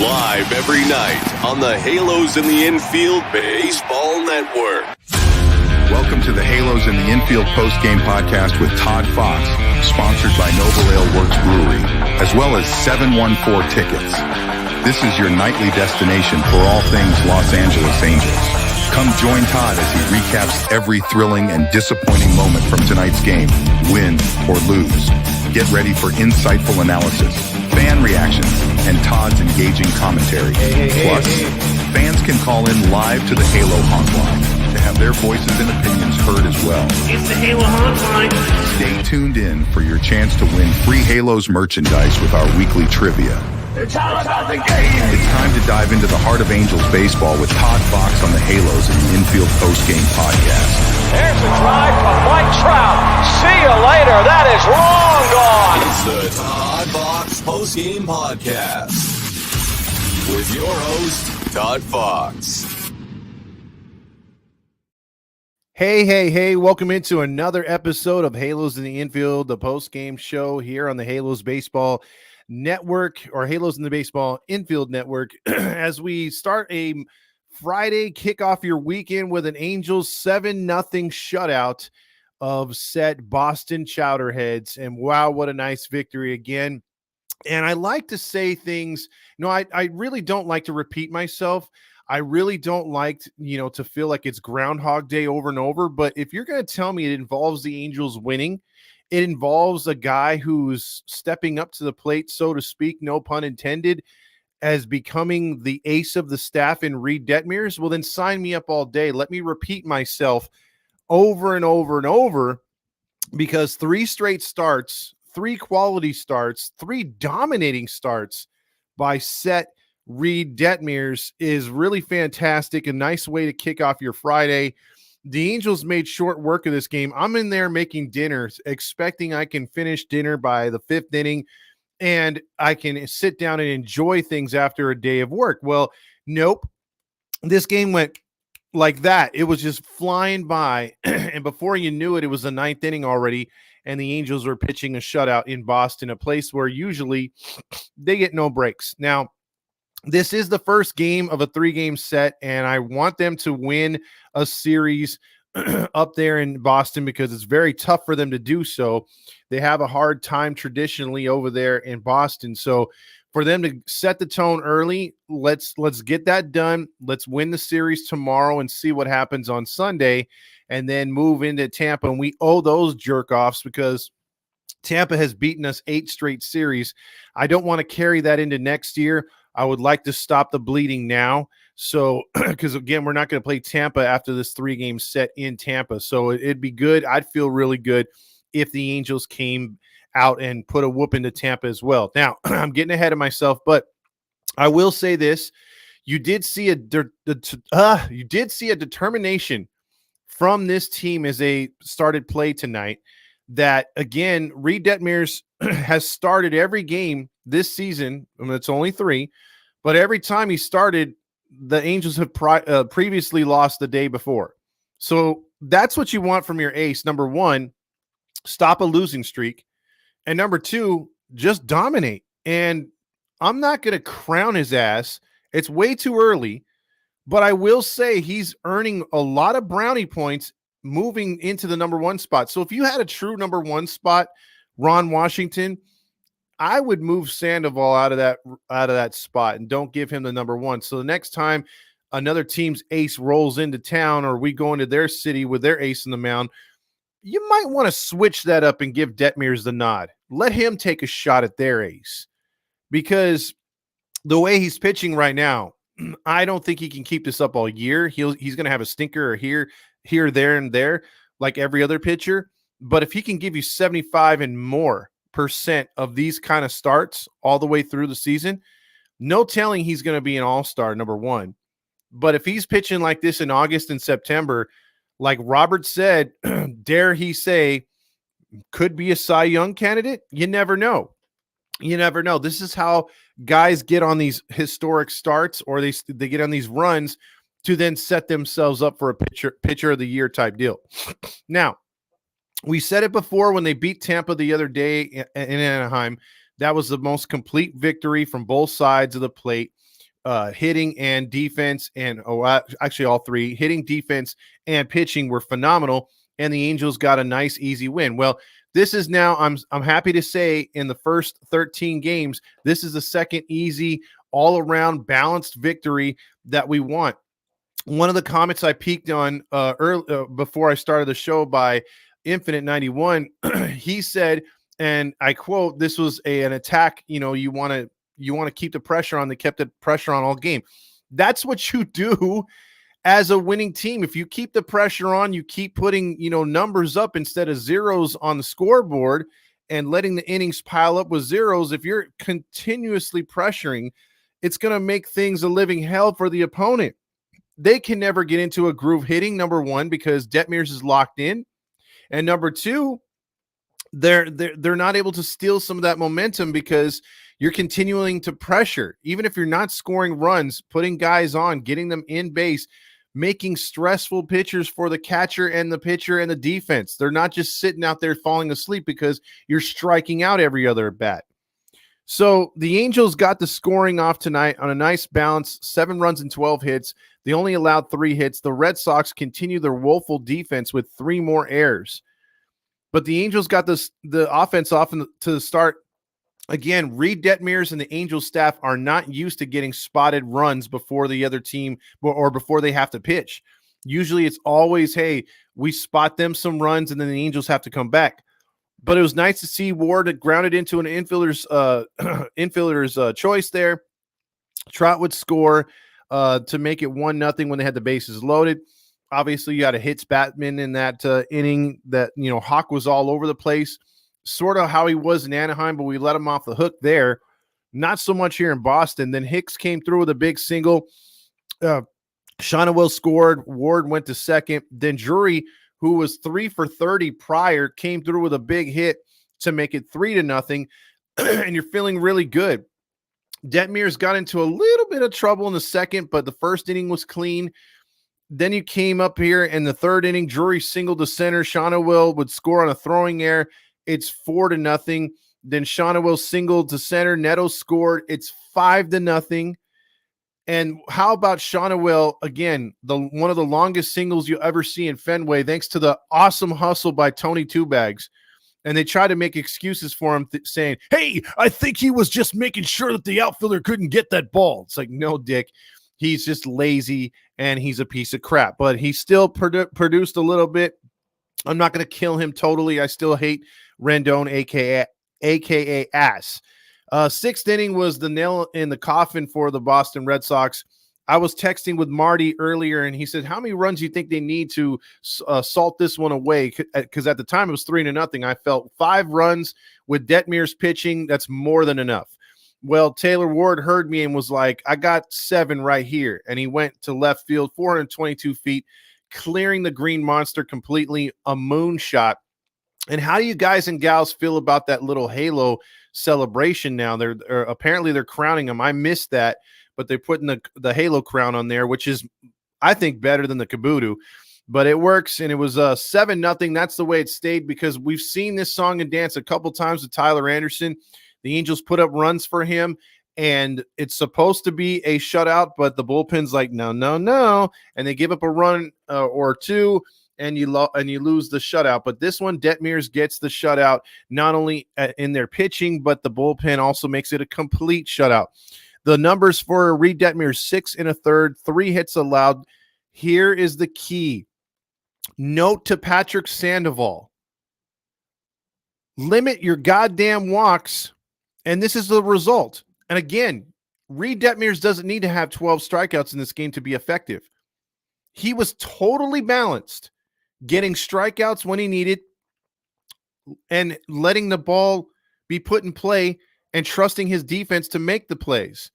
Live every night on the Halos in the Infield Baseball Network. Welcome to the Halos in the Infield post-game podcast with Todd Fox, sponsored by Noble Ale Works Brewery, as well as 714 Tickets. This is your nightly destination for all things Los Angeles Angels. Come join Todd as he recaps every thrilling and disappointing moment from tonight's game, win or lose. Get ready for insightful analysis, fan reactions, and Todd's engaging commentary. Plus, fans can call in live to the Halo Hotline to have their voices and opinions heard as well. It's the Halo Hotline. Stay tuned in for your chance to win free Halos merchandise with our weekly trivia. It's all about the game. It's time to dive into the heart of Angels baseball with Todd Fox on the Halos in the Infield postgame podcast. There's a drive from Mike Trout. See you later. That is long gone. It's the Todd Fox postgame podcast with your host, Todd Fox. Hey, welcome into another episode of Halos in the Infield, the post-game show here on the Halos Baseball Network, or Halos in the Baseball Infield Network, as we start a Friday, kick off your weekend with an Angels 7-0 shutout of set Boston Chowderheads. And wow, what a nice victory again. And I like to say things, I really don't like to repeat myself. I really don't like, to feel like it's Groundhog Day over and over. But if you're going to tell me it involves the Angels winning, it involves a guy who's stepping up to the plate, so to speak, no pun intended, as becoming the ace of the staff in Reed Detmers, well, then sign me up all day. Let me repeat myself over and over and over, because 3 straight starts, 3 quality starts, 3 dominating starts by set Reed Detmers is really fantastic. A nice way to kick off your Friday. The Angels made short work of this game. I'm in there making dinner, expecting I can finish dinner by the 5th inning and I can sit down and enjoy things after a day of work. Well, nope. This game went like that. It was just flying by. And before you knew it, it was the 9th inning already. And the Angels were pitching a shutout in Boston, a place where usually they get no breaks. Now, this is the first game of a 3-game set, and I want them to win a series up there in Boston because it's very tough for them to do so. They have a hard time traditionally over there in Boston. So for them to set the tone early, let's get that done. Let's win the series tomorrow and see what happens on Sunday, and then move into Tampa. And we owe those jerk-offs because Tampa has beaten us 8 straight series. I don't want to carry that into next year. I would like to stop the bleeding now. So, because again, we're not going to play Tampa after this 3-game set in Tampa. So it'd be good. I'd feel really good if the Angels came out and put a whoop into Tampa as well. Now, I'm getting ahead of myself, but I will say this. You did see a determination from this team as they started play tonight. That, again, Reed Detmers has started every game this season. I mean, it's only 3, but every time he started, the Angels have previously lost the day before. So that's what you want from your ace. Number 1, stop a losing streak. And number 2, just dominate. And I'm not going to crown his ass. It's way too early, but I will say he's earning a lot of brownie points moving into the number 1 spot. So if you had a true number 1 spot, Ron Washington, I would move Sandoval out of that spot and don't give him the number 1. So the next time another team's ace rolls into town, or we go into their city with their ace in the mound, you might want to switch that up and give Detmers the nod. Let him take a shot at their ace, because the way he's pitching right now, I don't think he can keep this up all year. He's going to have a stinker or here, there, and there, like every other pitcher. But if he can give you 75 and more % of these kind of starts all the way through the season, no telling he's going to be an all-star, number 1. But if he's pitching like this in August and September, like Robert said, dare he say, could be a Cy Young candidate? You never know. You never know. This is how guys get on these historic starts, or they get on these runs to then set themselves up for a pitcher of the year type deal. Now, we said it before when they beat Tampa the other day in Anaheim. That was the most complete victory from both sides of the plate. hitting and defense, and actually all three, hitting, defense, and pitching were phenomenal, and the Angels got a nice, easy win. Well, this is now, I'm happy to say, in the first 13 games, this is the second easy, all-around balanced victory that we want. One of the comments I peeked on before I started the show by Infinite 91, he said, and I quote, "This was an attack. You know, you want to keep the pressure on." They kept the pressure on all game. That's what you do as a winning team. If you keep the pressure on, you keep putting numbers up instead of zeros on the scoreboard and letting the innings pile up with zeros. If you're continuously pressuring, it's going to make things a living hell for the opponent. They can never get into a groove hitting, number one, because Detmers is locked in. And number two, they're not able to steal some of that momentum because you're continuing to pressure. Even if you're not scoring runs, putting guys on, getting them in base, making stressful pitchers for the catcher and the pitcher and the defense. They're not just sitting out there falling asleep because you're striking out every other at bat. So the Angels got the scoring off tonight on a nice balance, 7 runs and 12 hits. They only allowed 3 hits. The Red Sox continue their woeful defense with 3 more errors. But the Angels got the offense off to the start. Again, Reed Detmers and the Angels staff are not used to getting spotted runs before the other team or before they have to pitch. Usually it's always, hey, we spot them some runs and then the Angels have to come back. But it was nice to see Ward grounded into an infielder's choice there. Trout would score to make it 1-0 when they had the bases loaded. Obviously, you had a hits batman in that inning that, Hawk was all over the place, sort of how he was in Anaheim, but we let him off the hook there. Not so much here in Boston. Then Hicks came through with a big single. Shonawell scored. Ward went to second. Then Drury, who was 3 for 30 prior, came through with a big hit to make it 3-0, and you're feeling really good. Detmers got into a little bit of trouble in the second, but the first inning was clean. Then you came up here in the third inning, Drury singled to center. Shonawell would score on a throwing error. It's 4-0. Then Shonawell singled to center. Neto scored. It's 5-0. And how about Shonawell, again, one of the longest singles you'll ever see in Fenway, thanks to the awesome hustle by Tony Two Bags. And they try to make excuses for him, saying, hey, I think he was just making sure that the outfielder couldn't get that ball. It's like, no, Dick. He's just lazy, and he's a piece of crap. But he still produced a little bit. I'm not going to kill him totally. I still hate Rendon, a.k.a. Ass. Sixth inning was the nail in the coffin for the Boston Red Sox. I was texting with Marty earlier, and he said, how many runs do you think they need to salt this one away? Because at the time it was 3-0. I felt 5 runs with Detmers pitching. That's more than enough. Well, Taylor Ward heard me and was like, I got 7 right here. And he went to left field, 422 feet, clearing the green monster completely, a moonshot. And how do you guys and gals feel about that little halo celebration now? Apparently they're crowning him. I missed that, but they're putting the halo crown on there, which is, I think, better than the Kabuto. But it works, and it was 7-0. That's the way it stayed, because we've seen this song and dance a couple times with Tyler Anderson. The Angels put up runs for him, and it's supposed to be a shutout, but the bullpen's like, no, and they give up a run or two, and you lose the shutout. But this one, Detmers gets the shutout, not only in their pitching, but the bullpen also makes it a complete shutout. The numbers for Reed Detmers: 6 1/3, 3 hits allowed. Here is the key. Note to Patrick Sandoval: limit your goddamn walks, and this is the result. And again, Reed Detmers doesn't need to have 12 strikeouts in this game to be effective. He was totally balanced, getting strikeouts when he needed and letting the ball be put in play and trusting his defense to make the plays.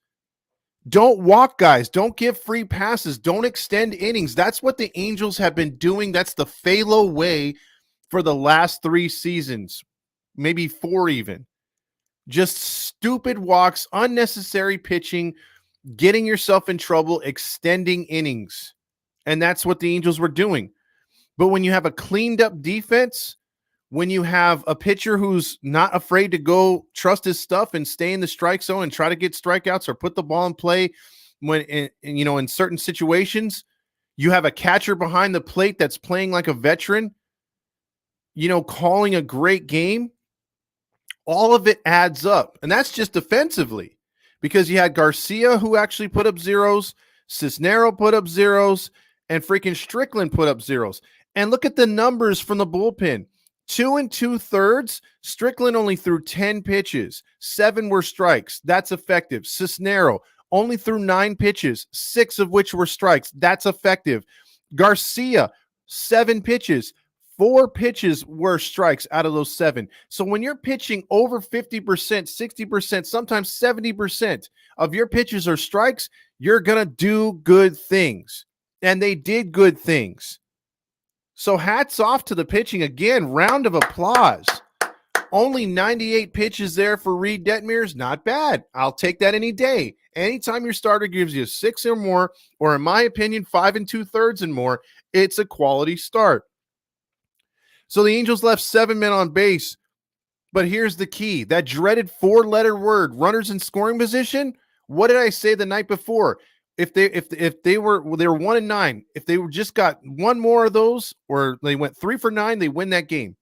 Don't walk guys. Don't give free passes. Don't extend innings. That's what the Angels have been doing. That's the Phalo way for the last 3 seasons, maybe 4 even. Just stupid walks, unnecessary pitching, getting yourself in trouble, extending innings. And that's what the Angels were doing. But when you have a cleaned up defense, when you have a pitcher who's not afraid to go trust his stuff and stay in the strike zone and try to get strikeouts or put the ball in play when in certain situations, you have a catcher behind the plate that's playing like a veteran, calling a great game. All of it adds up. And that's just defensively, because you had Garcia, who actually put up zeros, Cisnero put up zeros, and freaking Strickland put up zeros. And look at the numbers from the bullpen. 2 2/3. Strickland only threw 10 pitches. 7 were strikes. That's effective. Cisnero only threw 9 pitches, 6 of which were strikes. That's effective. Garcia, 7 pitches. 4 pitches were strikes out of those 7. So when you're pitching over 50%, 60%, sometimes 70% of your pitches are strikes, you're going to do good things. And they did good things. So hats off to the pitching. Again, round of applause. Only 98 pitches there for Reed Detmers. Not bad. I'll take that any day. Anytime your starter gives you 6 or more, or in my opinion, 5 2/3 and more, it's a quality start. So the Angels left 7 men on base. But here's the key. That dreaded 4-letter word, runners in scoring position. What did I say the night before? If they were 1-9, if they were just got one more of those, or they went 3 for 9, they win that game.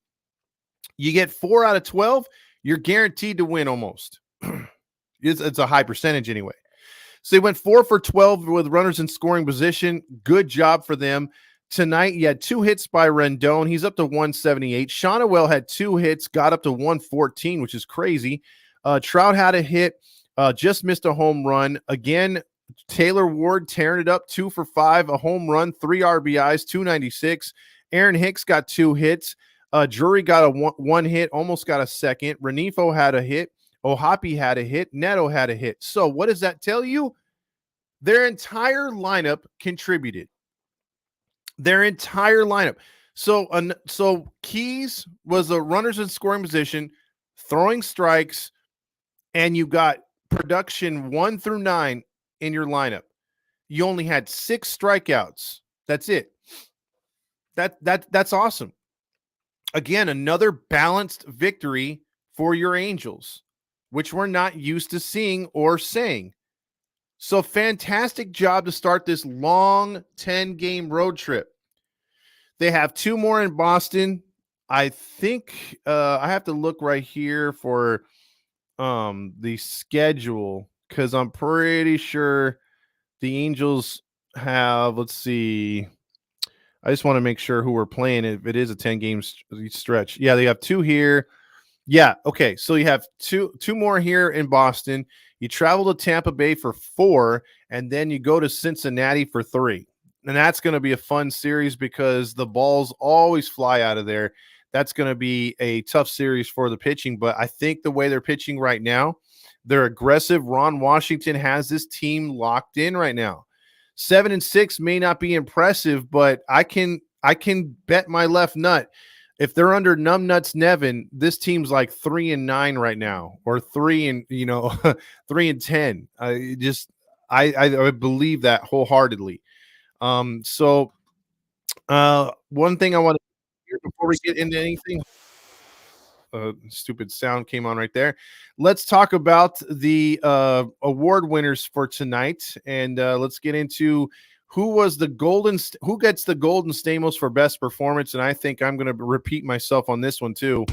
You get 4 out of 12, you're guaranteed to win almost. It's a high percentage anyway. So they went 4 for 12 with runners in scoring position. Good job for them. Tonight, you had 2 hits by Rendon. He's up to 178. Shonowell had 2 hits, got up to 114, which is crazy. Trout had a hit, just missed a home run. Again, Taylor Ward tearing it up, 2 for 5, a home run, 3 RBIs, 296. Aaron Hicks got 2 hits. Drury got a one hit, almost got a second. Renifo had a hit. Ohapi had a hit. Neto had a hit. So what does that tell you? Their entire lineup contributed. Their entire lineup. So Keys was a runners in scoring position, throwing strikes, and you got production 1 through 9 in your lineup. You only had 6 strikeouts. That's it. That's awesome. Again, another balanced victory for your Angels, which we're not used to seeing or saying. So fantastic job to start this long 10-game road trip. They have 2 more in Boston. I think I have to look right here for the schedule, because I'm pretty sure the Angels have, let's see. I just want to make sure who we're playing if it is a 10-game stretch. Yeah, they have 2 here. Yeah, okay. So you have two more here in Boston. You travel to Tampa Bay for 4, and then you go to Cincinnati for 3. And that's going to be a fun series because the balls always fly out of there. That's going to be a tough series for the pitching, but I think the way they're pitching right now, they're aggressive. Ron Washington has this team locked in right now. 7-6 may not be impressive, but I can bet my left nut. If they're under Numbnuts Nevin, this team's like 3-9 right now, or 3-10. I believe that wholeheartedly. So one thing I want to hear before we get into anything, stupid sound came on right there. Let's talk about the award winners for tonight, and let's get into who gets the Golden Stamos for best performance. And I think I'm going to repeat myself on this one too.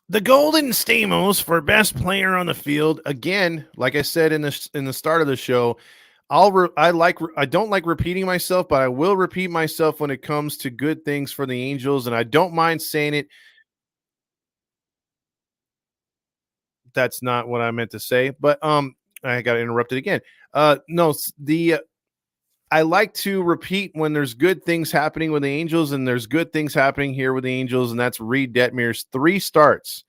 The Golden Stamos for best player on the field. Again, like I said in the start of the show, I don't like repeating myself, but I will repeat myself when it comes to good things for the Angels, and I don't mind saying it. That's not what I meant to say, but I got interrupted again. I like to repeat when there's good things happening with the Angels, and there's good things happening here with the Angels, and that's Reed Detmers. 3 starts.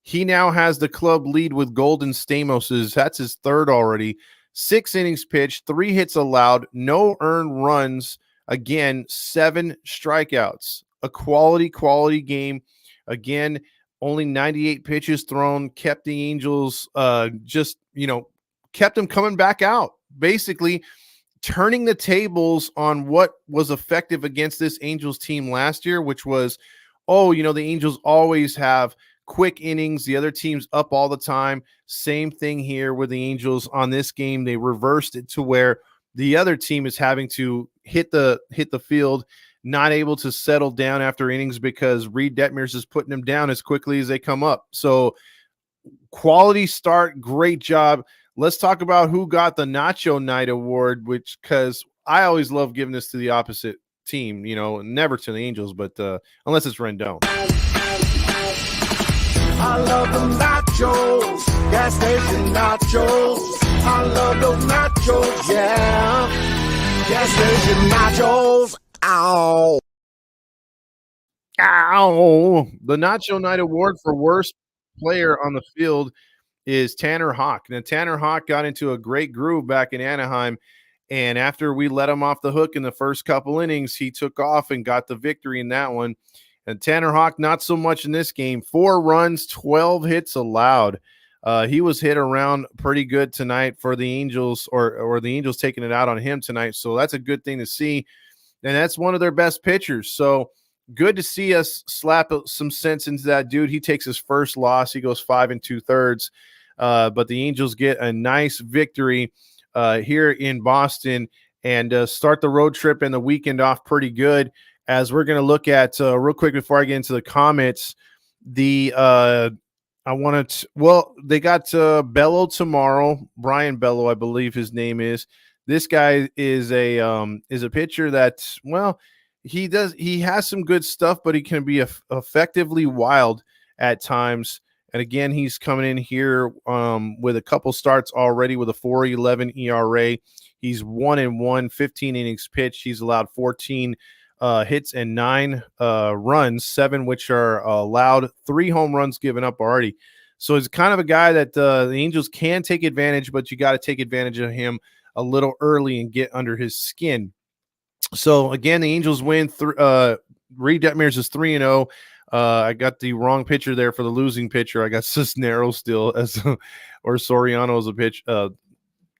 He now has the club lead with Golden Stamos's. That's his 3rd already. 6 innings pitched, 3 hits allowed, no earned runs. Again, 7 strikeouts. A quality game. Again, only 98 pitches thrown, kept the Angels kept them coming back out, basically turning the tables on what was effective against this Angels team last year, which was, the Angels always have quick innings. The other team's up all the time. Same thing here with the Angels on this game. They reversed it to where the other team is having to hit the field, not able to settle down after innings because Reed Detmers is putting them down as quickly as they come up. So quality start, great job. Let's talk about who got the Nacho Knight award, because I always love giving this to the opposite team, never to the Angels, but unless it's Rendon. I love the nachos, gas station nachos. I love those nachos, yeah. Gas station nachos, ow. Ow. The Nacho Knight award for worst player on the field is Tanner Houck. Now, Tanner Houck got into a great groove back in Anaheim, and after we let him off the hook in the first couple innings, he took off and got the victory in that one. And Tanner Houck, not so much in this game. 4 runs, 12 hits allowed. He was hit around pretty good tonight for the Angels, or the Angels taking it out on him tonight. So that's a good thing to see. And that's one of their best pitchers. So good to see us slap some sense into that dude. He takes his first loss. He goes 5 2/3. But the Angels get a nice victory here in Boston and start the road trip and the weekend off pretty good. As we're going to look at real quick before I get into the comments, they got Bello tomorrow. Brian Bello, I believe his name is. This guy is a pitcher that, he has some good stuff, but he can be effectively wild at times. And again, he's coming in here with a couple starts already with a 4.11 ERA. He's 1-1, 15 innings pitched. He's allowed 14 hits and 9 runs, 7 which are allowed, 3 home runs given up already. So he's kind of a guy that the Angels can take advantage, but you got to take advantage of him a little early and get under his skin. So again, the Angels win. Reed Detmers is 3-0. I got the wrong pitcher there for the losing pitcher. I got Cisneros still or Soriano as a pitch. The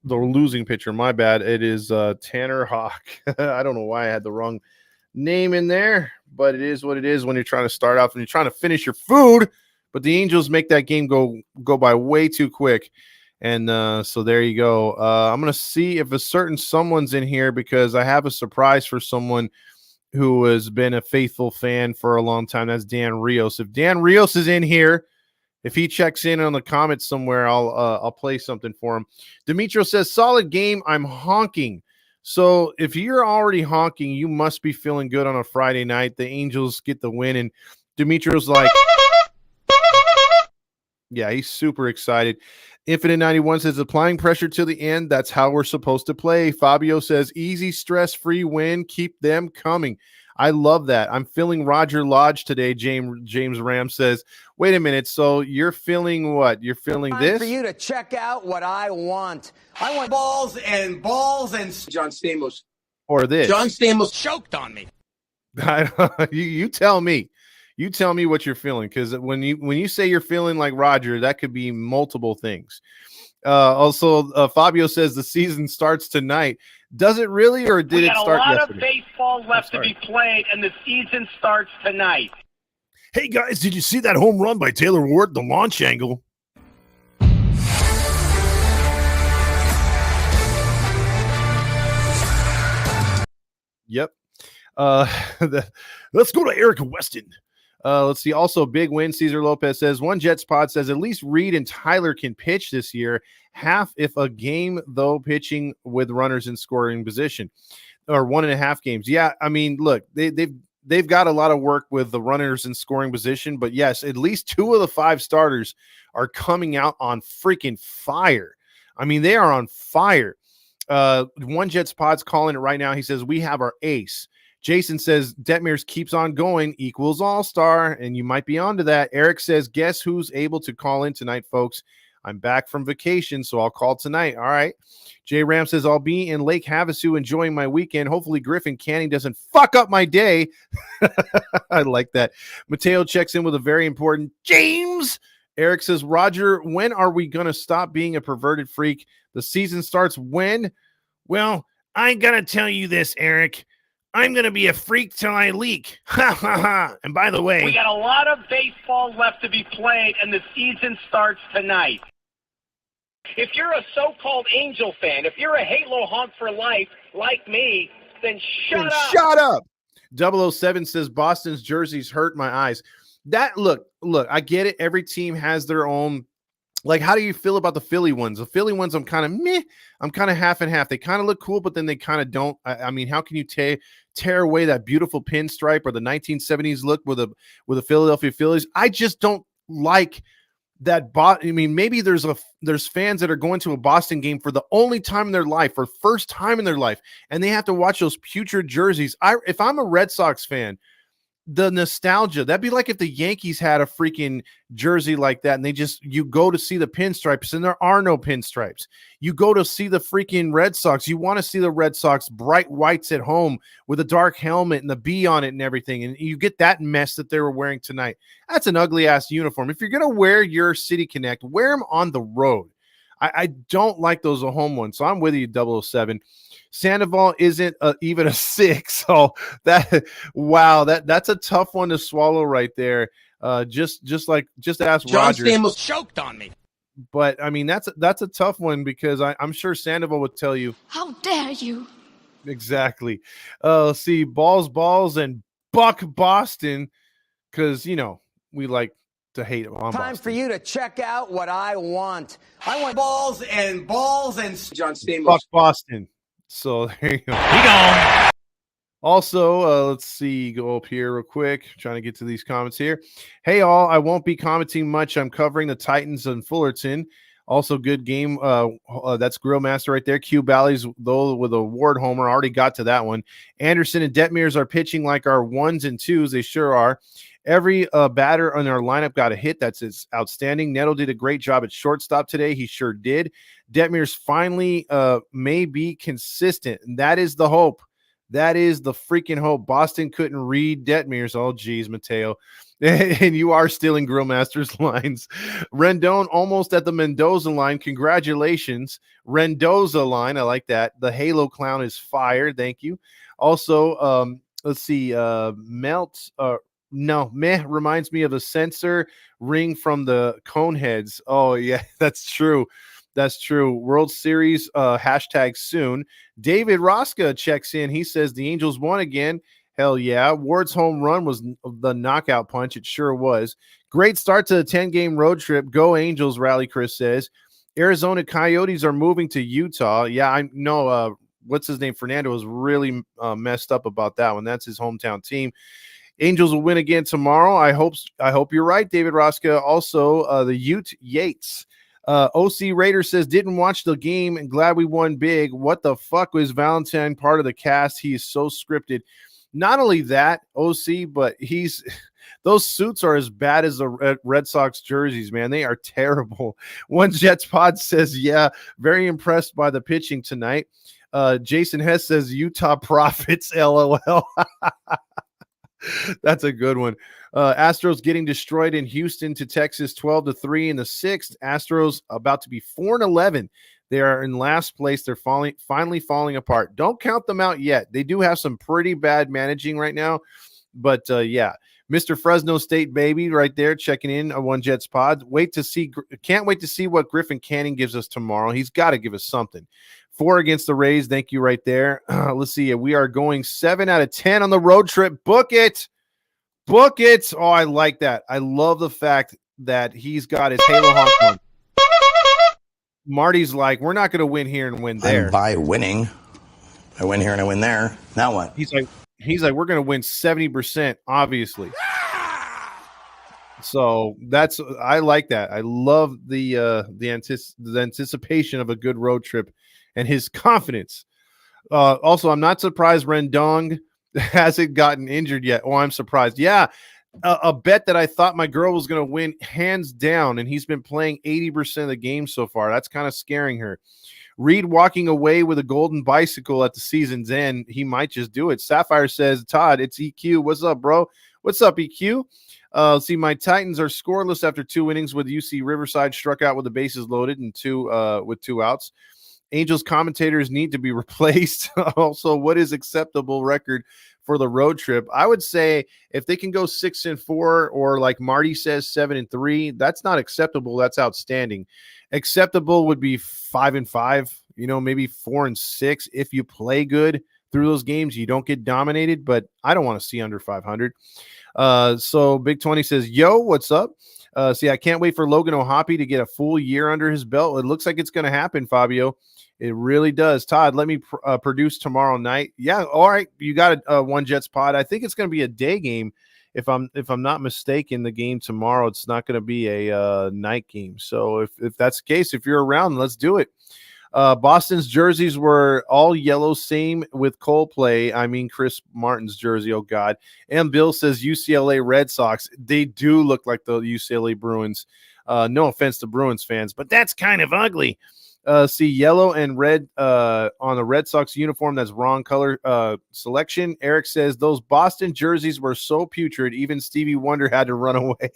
losing pitcher, my bad. It is Tanner Houck. I don't know why I had the wrong name in there, but it is what it is when you're trying to start off and you're trying to finish your food. But the Angels make that game go by way too quick. And so there you go. I'm going to see if a certain someone's in here because I have a surprise for someone who has been a faithful fan for a long time. That's Dan Rios. If Dan Rios is in here, if he checks in on the comments somewhere, I'll play something for him. Demetrio says, solid game. I'm honking. So if you're already honking, you must be feeling good on a Friday night. The Angels get the win, and Demetrio's like, yeah, he's super excited. Infinite 91 says, applying pressure to the end. That's how we're supposed to play. Fabio says, easy, stress-free win. Keep them coming. I love that. I'm feeling Roger Lodge today, James Ram says. Wait a minute. So you're feeling what? You're feeling this? For you to check out what I want. I want balls and John Stamos. Or this. John Stamos choked on me. You tell me. You tell me what you're feeling, because when you say you're feeling like Roger, that could be multiple things. Also, Fabio says the season starts tonight. Does it really, or did it start yesterday? We got a lot of baseball left to be played, and the season starts tonight. Hey, guys, did you see that home run by Taylor Ward, the launch angle? Yep. Let's go to Eric Weston. Let's see. Also, big win. Cesar Lopez says, one Jets pod says, at least Reed and Tyler can pitch this year. Half if a game, though, pitching with runners in scoring position, or 1.5 games. Yeah, I mean, look, they've got a lot of work with the runners in scoring position, but yes, at least 2 of the 5 starters are coming out on freaking fire. I mean, they are on fire. One Jets pod's calling it right now. He says, we have our ace. Jason says, Detmers keeps on going equals all-star, and you might be onto that. Eric says, guess who's able to call in tonight, folks? I'm back from vacation, so I'll call tonight. All right. Jay Ram says, I'll be in Lake Havasu enjoying my weekend. Hopefully Griffin Canning doesn't fuck up my day. I like that. Mateo checks in with a very important James. Eric says, Roger, when are we going to stop being a perverted freak? The season starts when? Well, I gotta tell you this, Eric. I'm gonna be a freak till I leak. Ha ha ha. And by the way, We got a lot of baseball left to be played, and the season starts tonight. If you're a so-called Angel fan, if you're a Halo honk for life like me, then shut up. Shut up. 007 says, Boston's jerseys hurt my eyes. That look, I get it. Every team has their own. Like, how do you feel about the Philly ones? The Philly ones, I'm kind of meh. I'm kind of half and half. They kind of look cool, but then they kind of don't. I mean, how can you tear away that beautiful pinstripe or the 1970s look with the Philadelphia Phillies? I just don't like that. I mean, maybe there's fans that are going to a Boston game for the only time in their life or first time in their life, and they have to watch those putrid jerseys. If I'm a Red Sox fan, the nostalgia, that'd be like if the Yankees had a freaking jersey like that and you go to see the pinstripes and there are no pinstripes. You go to see the freaking Red Sox. You want to see the Red Sox bright whites at home with a dark helmet and the B on it and everything. And you get that mess that they were wearing tonight. That's an ugly ass uniform. If you're going to wear your City Connect, wear them on the road. I don't like those home ones. So I'm with you, 007. Sandoval isn't even a 6. So that's a tough one to swallow right there. Just ask John Roger. Stamos choked on me. But I mean, that's a tough one because I'm sure Sandoval would tell you. How dare you? Exactly. Let's see, balls and Buck Boston, because we like to hate on Time Boston. for you to check out what I want. I want balls and John Stamos. Buck Boston. So there you go. he gone. Also, let's see, go up here real quick. Trying to get to these comments here. Hey, all, I won't be commenting much. I'm covering the Titans and Fullerton. Also, good game. That's Grill Master right there. Q Bally's, though, with a Ward homer. Already got to that one. Anderson and Detmers are pitching like our 1s and 2s. They sure are. Every batter on our lineup got a hit. That's outstanding. Neto did a great job at shortstop today. He sure did. Detmers finally may be consistent, and that is the hope. That is the freaking hope. Boston couldn't read Detmers. Oh, geez, Mateo. And you are stealing Grillmaster's lines. Rendon almost at the Mendoza line. Congratulations. Rendoza line. I like that. The Halo clown is fired. Thank you. Also, let's see. Meh reminds me of a sensor ring from the Coneheads. Oh, yeah, that's true. That's true. World Series hashtag soon. David Rosca checks in. He says the Angels won again. Hell yeah. Ward's home run was the knockout punch. It sure was. Great start to the 10-game road trip. Go Angels, Rally Chris says. Arizona Coyotes are moving to Utah. Yeah, I know. What's his name? Fernando was really messed up about that one. That's his hometown team. Angels will win again tomorrow. I hope you're right, David Rosca. Also, the Ute Yates. OC Raider says, didn't watch the game and glad we won big. What the fuck was Valentine part of the cast? He is so scripted. Not only that, OC, but those suits are as bad as the Red Sox jerseys, man. They are terrible. One Jets pod says, yeah, very impressed by the pitching tonight. Jason Hess says, Utah Profits, LOL. That's a good one. Astros getting destroyed in Houston to Texas 12-3 in the 6th. Astros about to be 4-11. They are in last place. They're finally falling apart. Don't count them out yet. They do have some pretty bad managing right now. But yeah, Mr. Fresno State baby right there checking in on One Jets pod. Can't wait to see what Griffin Canning gives us tomorrow. He's got to give us something. 4 against the Rays. Thank you right there. Let's see. We are going 7 out of 10 on the road trip. Book it. Book it. Oh, I like that. I love the fact that he's got his Halo honk on. Marty's like, we're not going to win here and win there. By winning, I win here and I win there. Now what? He's like, we're going to win 70%, obviously. So I like that. I love the anticipation of a good road trip and his confidence. Also, I'm not surprised Rendon hasn't gotten injured yet. Oh, I'm surprised. Yeah. a bet that I thought my girl was going to win hands down, and he's been playing 80% of the game so far. That's kind of scaring her. Reed walking away with a golden bicycle at the season's end. He might just do it. Sapphire says, Todd, it's EQ. What's up, bro? What's up, EQ? See, my Titans are scoreless after 2 innings with UC Riverside struck out with the bases loaded and with 2 outs. Angels commentators need to be replaced. Also, what is acceptable record for the road trip? I would say if they can go 6-4, or like Marty says, 7-3, that's not acceptable. That's outstanding. Acceptable would be 5-5, maybe 4-6 if you play good through those games. You don't get dominated, but I don't want to see under 500. So Big 20 says, yo, what's up? See, I can't wait for Logan O'Hoppe to get a full year under his belt. It looks like it's going to happen, Fabio. It really does. Todd, let me produce tomorrow night. Yeah, all right. You got a One Jets pod. I think it's going to be a day game. If I'm not mistaken, the game tomorrow, it's not going to be a night game. So if that's the case, if you're around, let's do it. Boston's jerseys were all yellow, same with Coldplay. I mean, Chris Martin's jersey. Oh, God. And Bill says UCLA Red Sox. They do look like the UCLA Bruins. No offense to Bruins fans, but that's kind of ugly. See yellow and red on the Red Sox uniform. That's wrong color selection. Eric says those Boston jerseys were so putrid, even Stevie Wonder had to run away.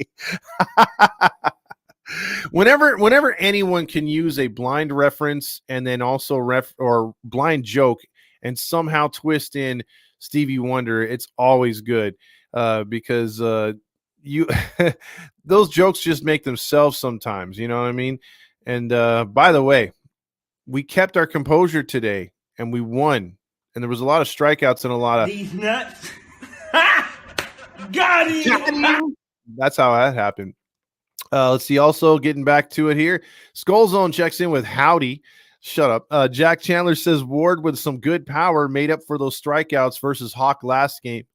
Whenever anyone can use a blind reference and then also or blind joke and somehow twist in Stevie Wonder, it's always good because you those jokes just make themselves sometimes. You know what I mean? And by the way, we kept our composure today and we won. And there was a lot of strikeouts and a lot of These nuts. Got him. That's how that happened. Let's see. Also getting back to it here. Skull Zone checks in with howdy. Shut up. Jack Chandler says Ward with some good power made up for those strikeouts versus Hawk last game.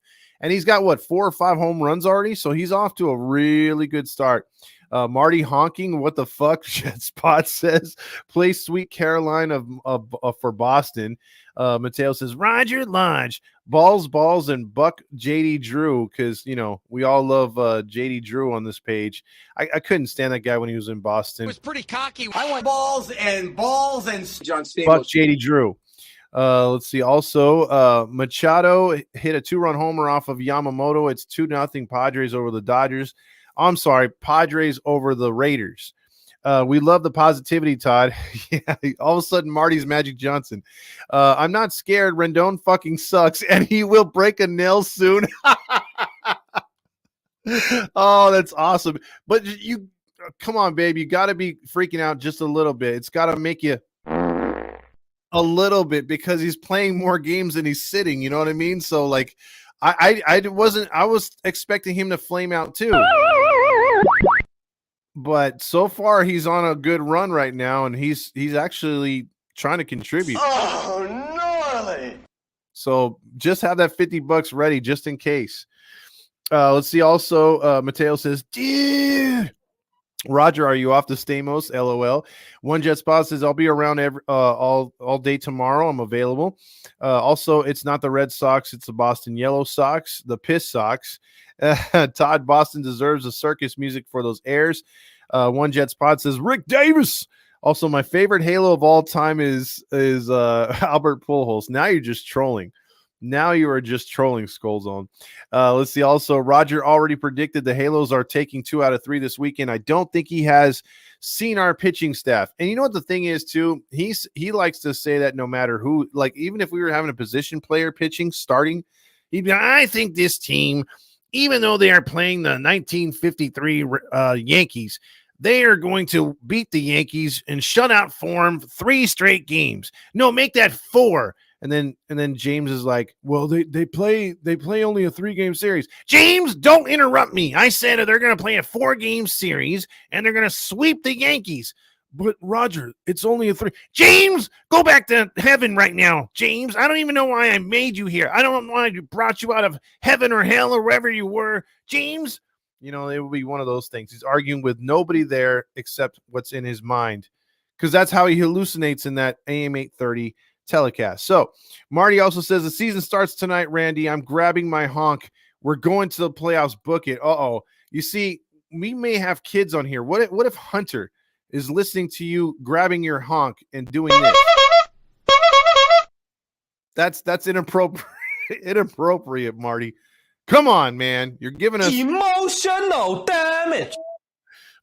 And he's got 4 or 5 home runs already. So he's off to a really good start. Marty honking, what the fuck? Spot says, play Sweet Caroline for Boston. Mateo says, Roger Lodge, balls, and Buck JD Drew, because, we all love JD Drew on this page. I couldn't stand that guy when he was in Boston. It was pretty cocky. I want balls and John Stamos. Buck JD Drew. Let's see. Also, Machado hit a 2-run homer off of Yamamoto. It's 2-0 Padres over the Dodgers. I'm sorry, Padres over the Raiders. We love the positivity, Todd. Yeah, all of a sudden, Marty's Magic Johnson. I'm not scared. Rendon fucking sucks, and he will break a nail soon. Oh, that's awesome. But come on, babe. You got to be freaking out just a little bit. It's got to make you a little bit because he's playing more games than he's sitting. You know what I mean? So, like, I was expecting him to flame out too. But so far he's on a good run right now, and he's actually trying to contribute. Oh, gnarly. So just have that $50 ready just in case. Let's see. Also, Mateo says, dude, Roger, are you off to Stamos? LOL. One Jet Spot says, I'll be around all day tomorrow. I'm available. Also, it's not the Red Sox. It's the Boston Yellow Sox, the Piss Sox. Todd, Boston deserves the circus music for those airs. One Jet Spot says, Rick Davis. Also, my favorite Halo of all time is Albert Pujols. Now you're just trolling. Now you are just trolling, Skull Zone. Let's see. Also, Roger already predicted the Halos are taking 2 out of 3 this weekend. I don't think he has seen our pitching staff. And you know what the thing is, too? He likes to say that no matter who, like, even if we were having a position player pitching, starting, he'd be like, I think this team, even though they are playing the 1953 Yankees, they are going to beat the Yankees in shutout form 3 straight games. No, make that 4. And then James is like, well, they play only a 3-game series. James, don't interrupt me. I said they're going to play a 4-game series and they're going to sweep the Yankees. But Roger, it's only a 3. James, go back to heaven right now. James, I don't even know why I made you here. I don't know why I brought you out of heaven or hell or wherever you were. James, it will be one of those things. He's arguing with nobody there except what's in his mind, because that's how he hallucinates in that AM 830 telecast. So Marty also says the season starts tonight, Randy. I'm grabbing my honk We're going to the playoffs. Book it. Uh-oh. You see, we may have kids on here. What if Hunter is listening to you grabbing your honk and doing this? That's inappropriate. Inappropriate, Marty. Come on, man. You're giving us Emotional damage.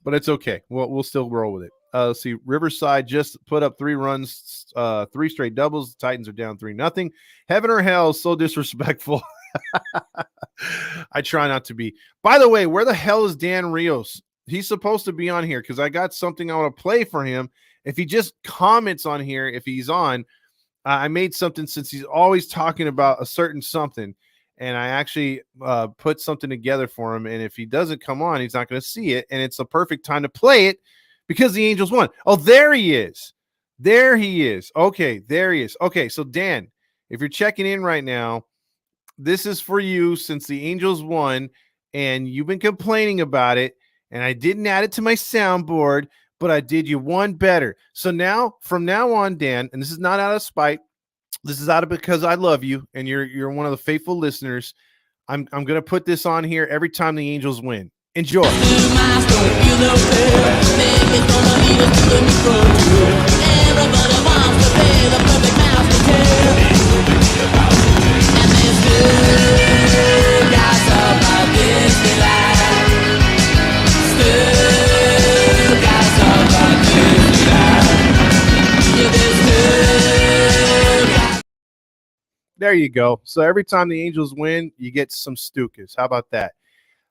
but it's okay. We'll still roll with it. Let's see. Riverside just put up 3 runs, 3 straight doubles. The Titans are down 3-0. Heaven or hell, so disrespectful. I try not to be. By the way, where the hell is Dan Rios? He's supposed to be on here because I got something I want to play for him. If he just comments on here, if he's on, I made something since he's always talking about a certain something. And I actually put something together for him. And if he doesn't come on, he's not going to see it. And it's the perfect time to play it because the Angels won. Oh, there he is. There he is. Okay, there he is. Okay, so Dan, if you're checking in right now, this is for you since the Angels won and you've been complaining about it. And I didn't add it to my soundboard, but I did you one better. So now, from now on, Dan, and this is not out of spite, this is out of because I love you and you're one of the faithful listeners. I'm going to put this on here every time the Angels win. Enjoy. There you go. So every time the Angels win, you get some Stukas. How about that?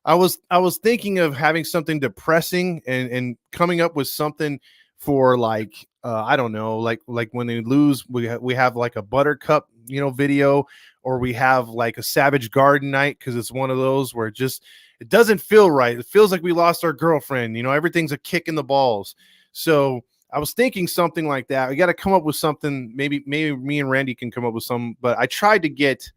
I was thinking of having something depressing and coming up with something for like I don't know, like when they lose, we have like a Buttercup, video, or we have like a Savage Garden night because it's one of those where it doesn't feel right. It feels like we lost our girlfriend. Everything's a kick in the balls. So I was thinking something like that. We got to come up with something. Maybe me and Randy can come up with some. But I tried to get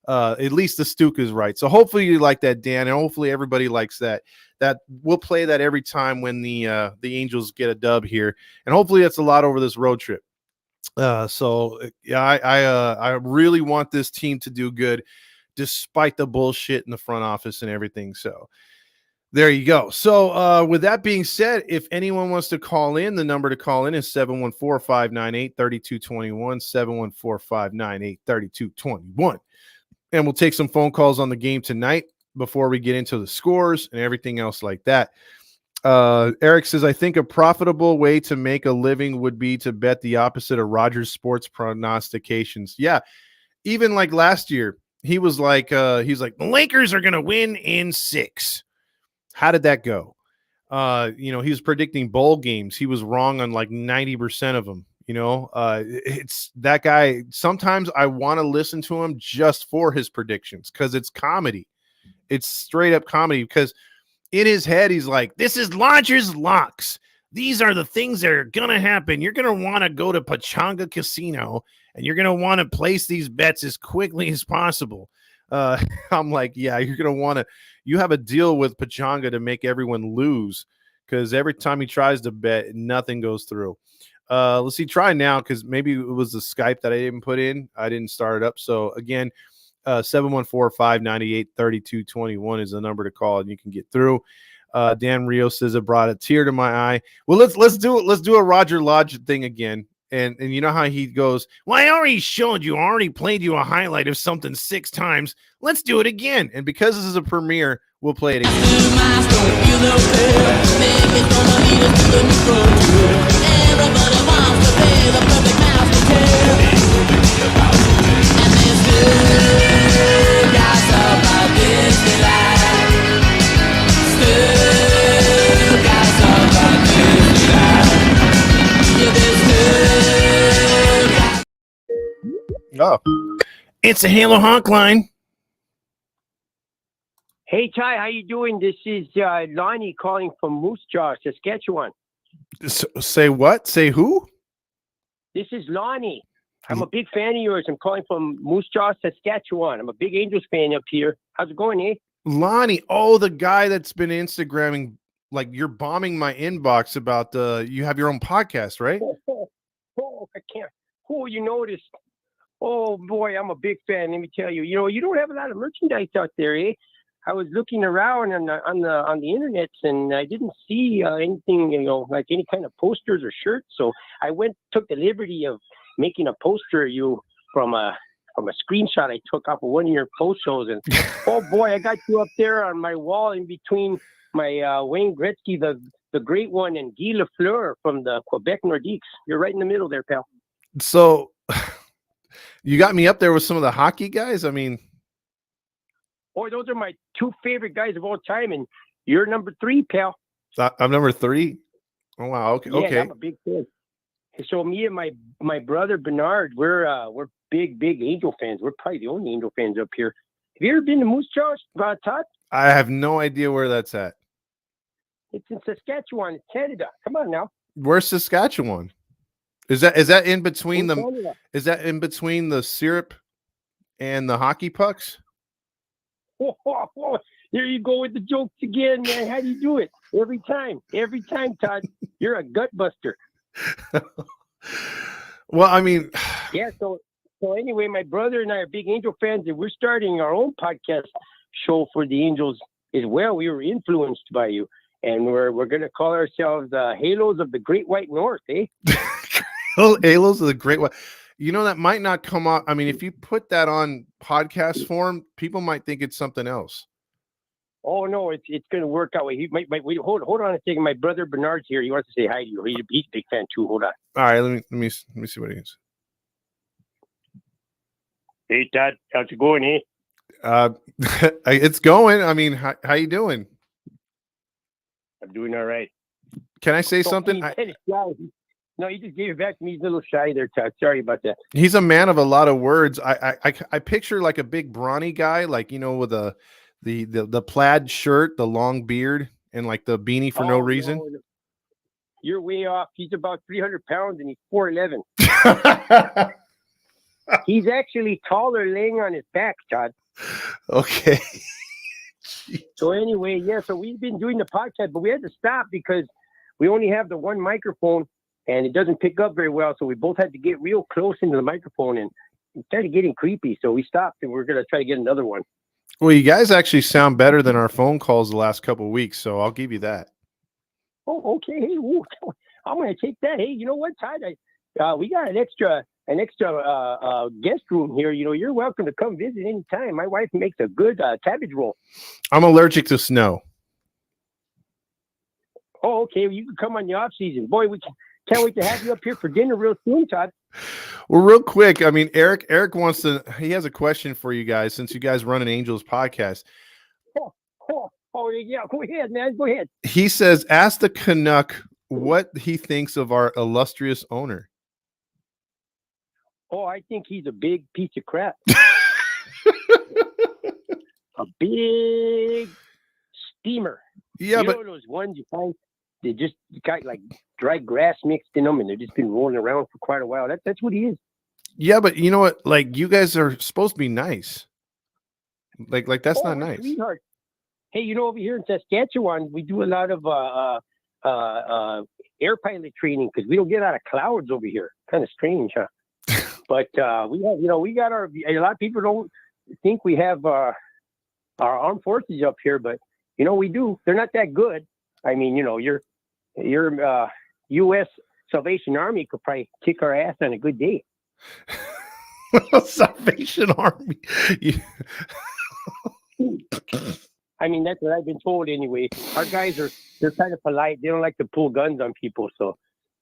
at least the Stukas right. So hopefully you like that, Dan, and hopefully everybody likes that. That we'll play that every time when the Angels get a dub here, and hopefully that's a lot over this road trip. So yeah, I really want this team to do good, despite the bullshit in the front office and everything. So. There you go. So with that being said, if anyone wants to call in, the number to call in is 714-598-3221, 714-598-3221. And we'll take some phone calls on the game tonight before we get into the scores and everything else like that. Eric says, I think a profitable way to make a living would be to bet the opposite of Rogers' sports prognostications. Yeah, even like last year, he was like, the Lakers are going to win in 6. How did that go? He was predicting bowl games. He was wrong on like 90% of them. It's that guy. Sometimes I want to listen to him just for his predictions because it's comedy. It's straight up comedy because in his head, he's like, this is Lodgers locks. These are the things that are going to happen. You're going to want to go to Pechanga Casino and you're going to want to place these bets as quickly as possible. I'm like, yeah, you're going to want to. You have a deal with Pechanga to make everyone lose because every time he tries to bet, nothing goes through. Let's see, try now because maybe it was the Skype that I didn't put in. I didn't start it up. So again, 714-598-3221 is the number to call and you can get through. Dan Rios says it brought a tear to my eye. Well, let's do it. Let's do a Roger Lodge thing again. And you know how he goes, well, I already showed you, already played you a highlight of something 6 times. Let's do it again. And because this is a premiere, we'll play it again. Oh, it's a Halo Honk line. Hey, Ty, how you doing? This is Lonnie calling from Moose Jaw, Saskatchewan. Say what? Say who? This is Lonnie. I'm a big fan of yours. I'm calling from Moose Jaw, Saskatchewan. I'm a big Angels fan up here. How's it going, eh? Lonnie, oh, the guy that's been Instagramming, like you're bombing my inbox about you have your own podcast, right? Oh, I can't. Oh, you noticed. Oh, boy, I'm a big fan. Let me tell you. You don't have a lot of merchandise out there, eh? I was looking around on the internet, and I didn't see anything, like any kind of posters or shirts. So I took the liberty of making a poster of you from a screenshot I took off of one of your post shows, and oh boy, I got you up there on my wall in between my Wayne Gretzky, the great one, and Guy Lafleur from the Quebec Nordiques. You're right in the middle there, pal. So you got me up there with some of the hockey guys. I mean, boy, those are my two favorite guys of all time, and you're number 3, pal. I'm number 3. Oh wow, okay, Yeah, okay. I'm a big fan. So me and my brother Bernard, we're big Angel fans. We're probably the only Angel fans up here. Have you ever been to Moose Jaw, Todd? I have no idea where that's at. It's in Saskatchewan, it's Canada. Come on now. Where's Saskatchewan? Is that in between the Canada. Is that in between the syrup and the hockey pucks? Here you go with the jokes again, man. How do you do it? Every time, Todd. You're a gut buster. Well, I mean, yeah. So anyway, my brother and I are big Angel fans, and we're starting our own podcast show for the Angels as well. We were influenced by you, and we're going to call ourselves Halos of the Great White North, eh? Halos of the Great White. You know, that might not come out. I mean, if you put that on podcast form, people might think it's something else. Oh no, it's going to work out. He might wait. Hold on a second. My brother Bernard's here. He wants to say hi to you. He's a big fan too. Hold on. All right, let me see what he is. Hey Todd, how's it going, eh? It's going. I mean, how you doing? I'm doing all right. Can I say something? No, he just gave it back to me. He's a little shy there, Todd. Sorry about that. He's a man of a lot of words. I picture like a big brawny guy, like, with the plaid shirt, the long beard, and like the beanie for no reason. No. You're way off. He's about 300 pounds and he's 4'11". He's actually taller laying on his back, Todd. Okay. So anyway, yeah, so we've been doing the podcast, but we had to stop because we only have the one microphone and it doesn't pick up very well. So we both had to get real close into the microphone, and it started getting creepy. So we stopped, and we're going to try to get another one. Well, you guys actually sound better than our phone calls the last couple of weeks, so I'll give you that. Oh, okay. Hey, I'm going to take that. Hey, you know what, Todd? We got an extra guest room here. You're welcome to come visit anytime. My wife makes a good cabbage roll. I'm allergic to snow. Oh, okay. Well, you can come on the off season. Boy, we can't wait to have you up here for dinner real soon, Todd. Well, real quick, I mean, Eric he has a question for you guys since you guys run an Angels podcast. Oh, yeah. Go ahead, man. Go ahead. He says, ask the Canuck what he thinks of our illustrious owner. Oh, I think he's a big piece of crap. A big steamer. Yeah, but those ones you find, they just got like dry grass mixed in them, and they've just been rolling around for quite a while. That's what he is. Yeah, but you know what? Like, you guys are supposed to be nice. Like that's not nice. Sweetheart. Hey, over here in Saskatchewan, we do a lot of air pilot training because we don't get out of clouds over here. Kind of strange, huh? But we have, we got a lot of people don't think we have our armed forces up here, but we do. They're not that good. I mean, your U.S. Salvation Army could probably kick our ass on a good day. Salvation Army. I mean, that's what I've been told anyway. Our guys they're kind of polite. They don't like to pull guns on people. So,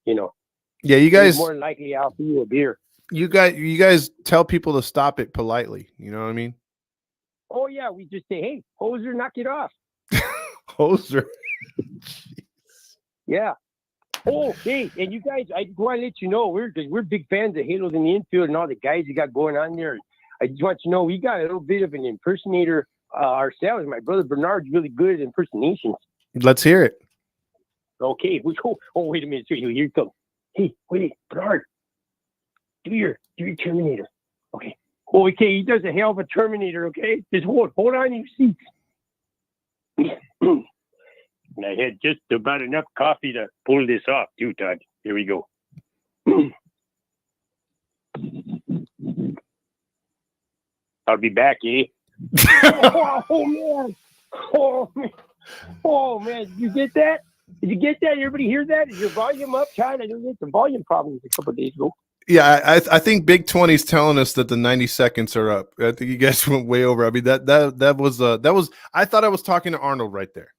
Yeah, you guys more than likely I'll for you a beer. You guys tell people to stop it politely. You know what I mean? Oh yeah, we just say, "Hey, hoser, knock it off." Hoser. Yeah. Oh, hey, and you guys, I want to let you know we're big fans of Halos in the infield and all the guys you got going on there. I just want you to know we got a little bit of an impersonator ourselves. My brother Bernard's really good at impersonations. Let's hear it. Okay, we go. Oh, wait a minute, here you come. Hey, wait, Bernard, do your Terminator. Okay. Oh, okay, he does a hell of a Terminator. Okay, just hold on your seats. And I had just about enough coffee to pull this off, too, Todd. Here we go. I'll be back, eh? Oh, man. Oh man. Oh man, did you get that? Did you get that? Everybody hear that? Is your volume up, Chad? I didn't get some volume problems a couple of days ago. Yeah, I think Big 20's telling us that the 90 seconds are up. I think you guys went way over. I mean that was I thought I was talking to Arnold right there.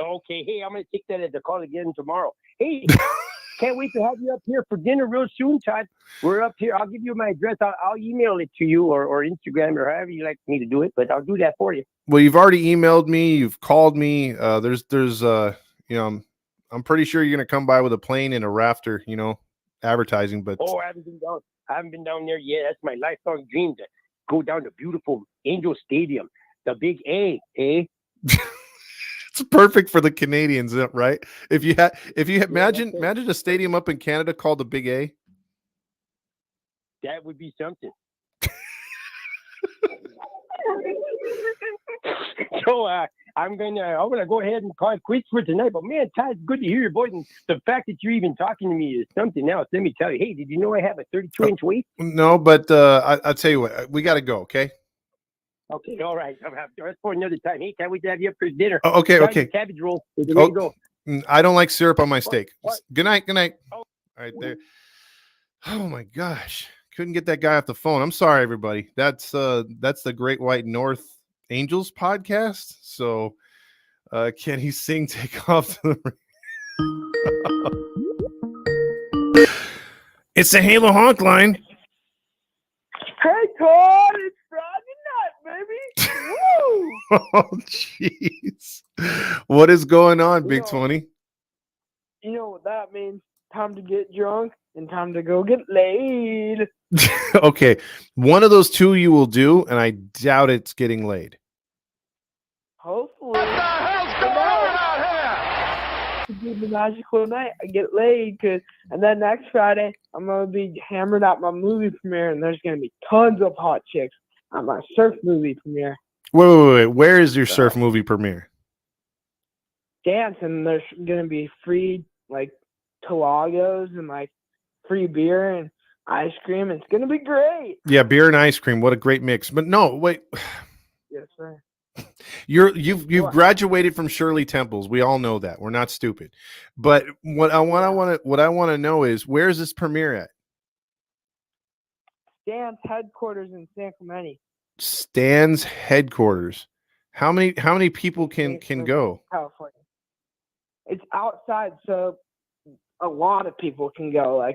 Okay, hey, I'm gonna take that as a call again tomorrow. Hey, can't wait to have you up here for dinner real soon, Todd. We're up here. I'll give you my address. I'll email it to you or Instagram or however you like me to do it, but I'll do that for you. Well, you've already emailed me, you've called me. There's I'm pretty sure you're gonna come by with a plane and a rafter, advertising, but I haven't been down. I haven't been down there yet. That's my lifelong dream to go down to beautiful Angel Stadium, the Big A, eh? it's perfect for the Canadians, right? If you imagine a stadium up in Canada called the Big A. That would be something. So I'm gonna go ahead and call it quits for tonight. But man, Todd, good to hear your voice, and the fact that you're even talking to me is something else. Let me tell you. Hey, did you know I have a 32-inch waist? No, but I'll tell you what, we got to go. Okay. Okay, all right. That's for another time. Hey, can't wait to have you up for dinner. Oh, okay. Cabbage roll. There you go. I don't like syrup on my steak. What? Good night. Oh. All right there. Oh my gosh, couldn't get that guy off the phone. I'm sorry, everybody. That's the Great White North Angels podcast. So can he sing Take Off to the It's the Halo Honk line. Hey, Todd, it's Friday night, baby. Woo! Oh, jeez. What is going on, Big 20? You know what that means? Time to get drunk and time to go get laid. Okay. One of those two you will do, and I doubt it's getting laid. Hopefully. What the hell's going on out here? To be the magical night, I get laid, and then next Friday, I'm going to be hammered at my movie premiere, and there's going to be tons of hot chicks at my surf movie premiere. Wait. Where is your surf movie premiere? Dance, and there's going to be free, Talagos and, free beer and ice cream. It's going to be great. Yeah, beer and ice cream. What a great mix. But no, wait. Yes, sir. You've graduated from Shirley Temples. We all know that. We're not stupid. But what I want to know is, where's this premiere at? Stan's headquarters in San Clemente. Stan's headquarters. How many people can go? California. It's outside, so a lot of people can go,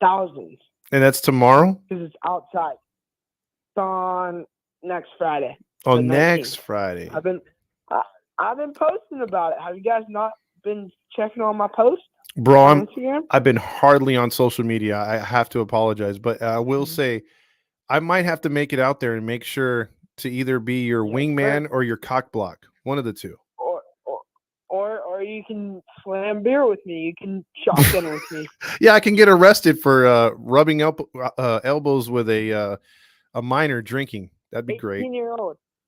thousands. And that's tomorrow? Because it's outside. It's on next Friday. Oh, next Friday. I've been posting about it. Have you guys not been checking on my posts? Bro, I've been hardly on social media. I have to apologize, but I will say I might have to make it out there and make sure to either be your wingman or your cock block. One of the two. Or you can slam beer with me. You can shotgun with me. Yeah, I can get arrested for rubbing elbows with a minor drinking. That'd be great.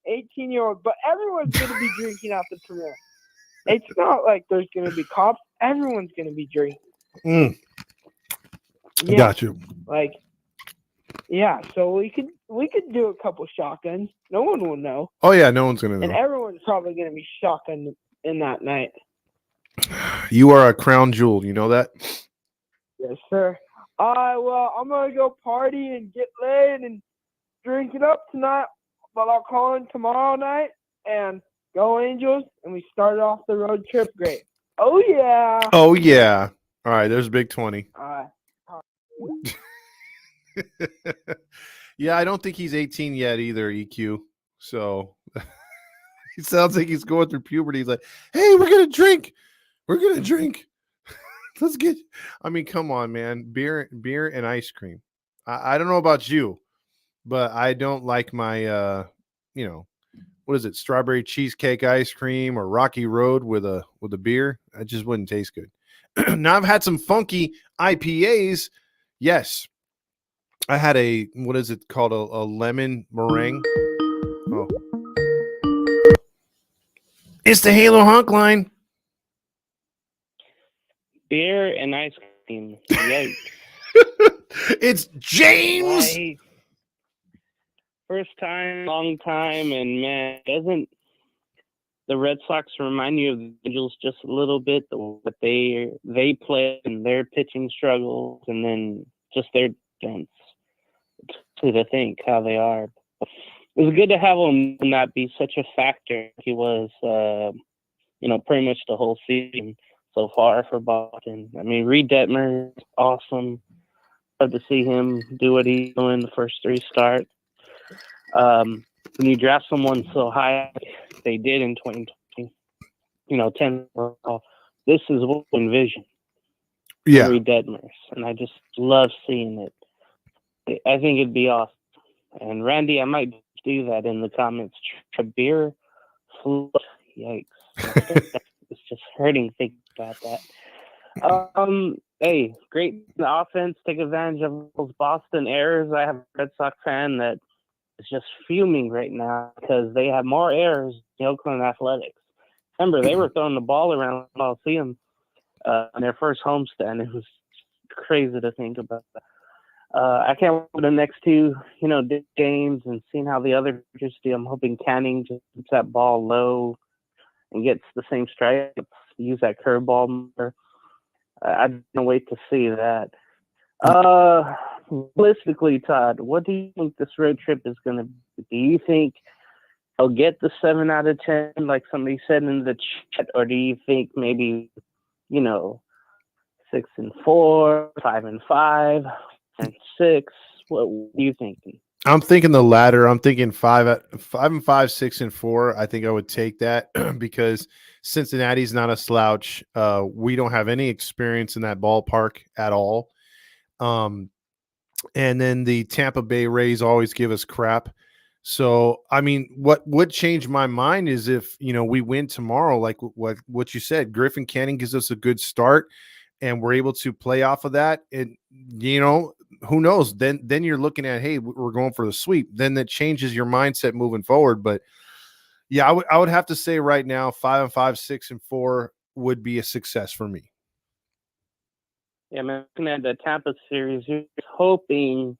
18-year-old. But everyone's going to be drinking at the premiere. It's not like there's going to be cops. Everyone's going to be drinking. Yeah. Got you. So we could do a couple shotguns. No one will know. Oh yeah, no one's going to know. And everyone's probably going to be shotgunned in that night. You are a crown jewel. You know that? Yes, sir. Well, I'm going to go party and get laid and drink it up tonight. But I'll call in tomorrow night and go Angels. And we started off the road trip great. Oh, yeah. Oh, yeah. All right. There's Big 20. All right. Yeah, I don't think he's 18 yet either, EQ. So he sounds like he's going through puberty. He's like, hey, we're going to drink. Let's get, come on, man. Beer and ice cream. I don't know about you, but I don't like my, what is it? Strawberry cheesecake ice cream or Rocky Road with a beer. It just wouldn't taste good. Now I've had some funky IPAs. Yes. I had what is it called? A lemon meringue. Oh. It's the Halo Honk line. Beer and ice cream. Yikes. It's James. Right. First time, long time, and man, the Red Sox remind you of the Angels just a little bit, but they play and their pitching struggles, and then just their defense. To think how they are. It was good to have him not be such a factor. He was, pretty much the whole season so far for Boston. I mean, Reed Detmers, awesome. Love to see him do what he's doing the first 3 starts. When you draft someone so high, they did in 2020, 10 overall, this is what we envision. Yeah. Reed Detmers. And I just love seeing it. I think it'd be awesome. And Randy, I might do that in the comments. Beer float. Yikes. It's just hurting thinking about that. Hey, great offense. Take advantage of those Boston errors. I have a Red Sox fan that is just fuming right now because they have more errors than the Oakland Athletics. Remember, they were throwing the ball around the Coliseum on their first homestand. It was crazy to think about that. I can't wait for the next 2, games and seeing how the other pitchers do. I'm hoping Canning just puts that ball low and gets the same strikes, use that curveball more. I can't wait to see that. Realistically, Todd, what do you think this road trip is going to be? Do you think he'll get the 7 out of 10, like somebody said in the chat, or do you think maybe, 6-4, 5-5? And 6. What are you thinking? I'm thinking the latter. I'm thinking 5-5, 6-4. I think I would take that because Cincinnati's not a slouch. We don't have any experience in that ballpark at all. And then the Tampa Bay Rays always give us crap. So, I mean, what would change my mind is if, we win tomorrow, like what you said, Griffin Canning gives us a good start and we're able to play off of that. And, who knows? Then you're looking at, hey, we're going for the sweep. Then that changes your mindset moving forward. But yeah, I would have to say right now, 5-5, 6-4 would be a success for me. Yeah, man. Looking at the Tampa series, you're hoping